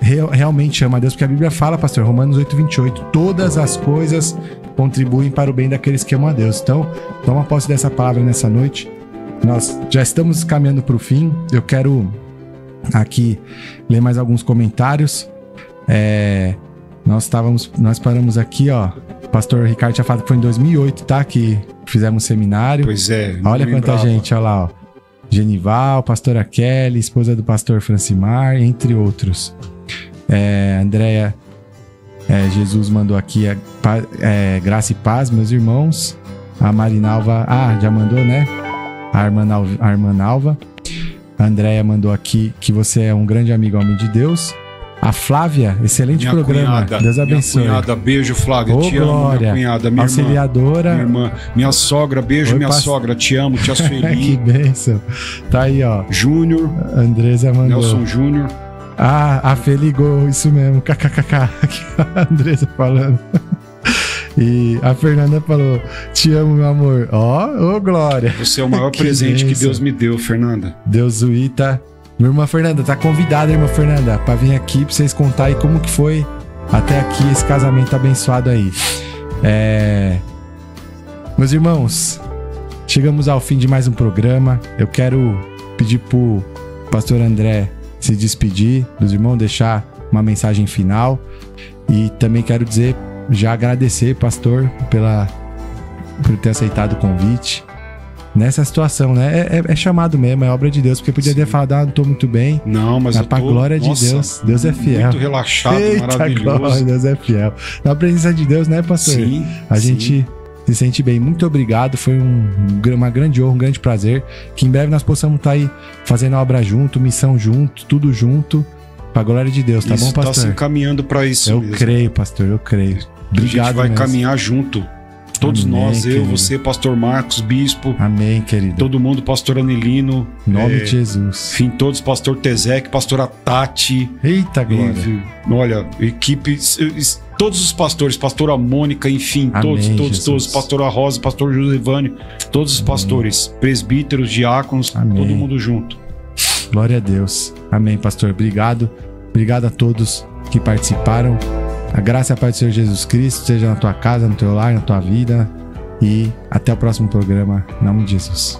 realmente ama a Deus, porque a Bíblia fala, pastor, Romanos 8:28, todas as coisas contribuem para o bem daqueles que amam a Deus. Então, toma posse dessa palavra nessa noite. Nós já estamos caminhando para o fim. Eu quero aqui ler mais alguns comentários. Nós paramos aqui, pastor Ricardo tinha falado que foi em 2008, tá? Que fizemos um seminário. Pois é. Olha quanta gente, olha lá, ó. Genival, pastora Kelly, esposa do pastor Francimar, entre outros. Andréia, Jesus mandou aqui graça e paz, meus irmãos. A Marinalva, já mandou, né? A irmã Nalva. A Andréia mandou aqui que você é um grande amigo, homem de Deus. A Flávia, excelente minha programa. Cunhada, Deus abençoe. Minha cunhada, beijo, Flávia. Te Glória. amo, minha cunhada. Minha auxiliadora. Irmã, minha sogra, beijo, minha sogra. Te amo, tia Sueli. Que bênção. Tá aí, ó. Júnior. Andresa mandou. Nelson Júnior. A Fê ligou, isso mesmo. KKKK. Aqui, a Andresa falando. E a Fernanda falou: te amo, meu amor. Ô, Glória. Você é o maior presente que Deus me deu, Fernanda. Deus Uita. Minha irmã Fernanda, tá convidada, irmã Fernanda, pra vir aqui pra vocês contarem como que foi até aqui esse casamento abençoado aí. Meus irmãos, chegamos ao fim de mais um programa. Eu quero pedir pro pastor André se despedir dos irmãos, deixar uma mensagem final. E também quero dizer, já agradecer, pastor, por ter aceitado o convite. Nessa situação, né? É chamado mesmo, é obra de Deus, porque podia ter falado, não tô muito bem. Não, mas pra glória de Deus, Deus é fiel. Muito relaxado, Eita, maravilhoso. Glória, Deus é fiel. Na presença de Deus, né, pastor? Sim. A gente se sente bem. Muito obrigado, foi uma grande honra, um grande prazer. Que em breve nós possamos estar aí fazendo a obra junto, missão junto, tudo junto, pra glória de Deus, tá bom, pastor? Tá se encaminhando pra isso eu mesmo. creio, pastor, eu creio. Obrigado. A gente vai mesmo. caminhar junto. Todos Amém, nós, eu, querido. você, pastor Marcos, bispo. Amém, querido. Todo mundo, pastor Anelino. Em nome de Jesus. Enfim, todos, pastor Tezek, pastora Tati. Eita, glória. Enfim, olha, equipe, todos os pastores, pastora Mônica, enfim, Amém, todos, pastora Rosa, pastor Josevânio, todos os pastores, presbíteros, diáconos, Amém. todo mundo junto. Glória a Deus. Amém, pastor. Obrigado. Obrigado a todos que participaram. A graça e a paz do Senhor Jesus Cristo seja na tua casa, no teu lar, na tua vida. E até o próximo programa. Em nome de Jesus.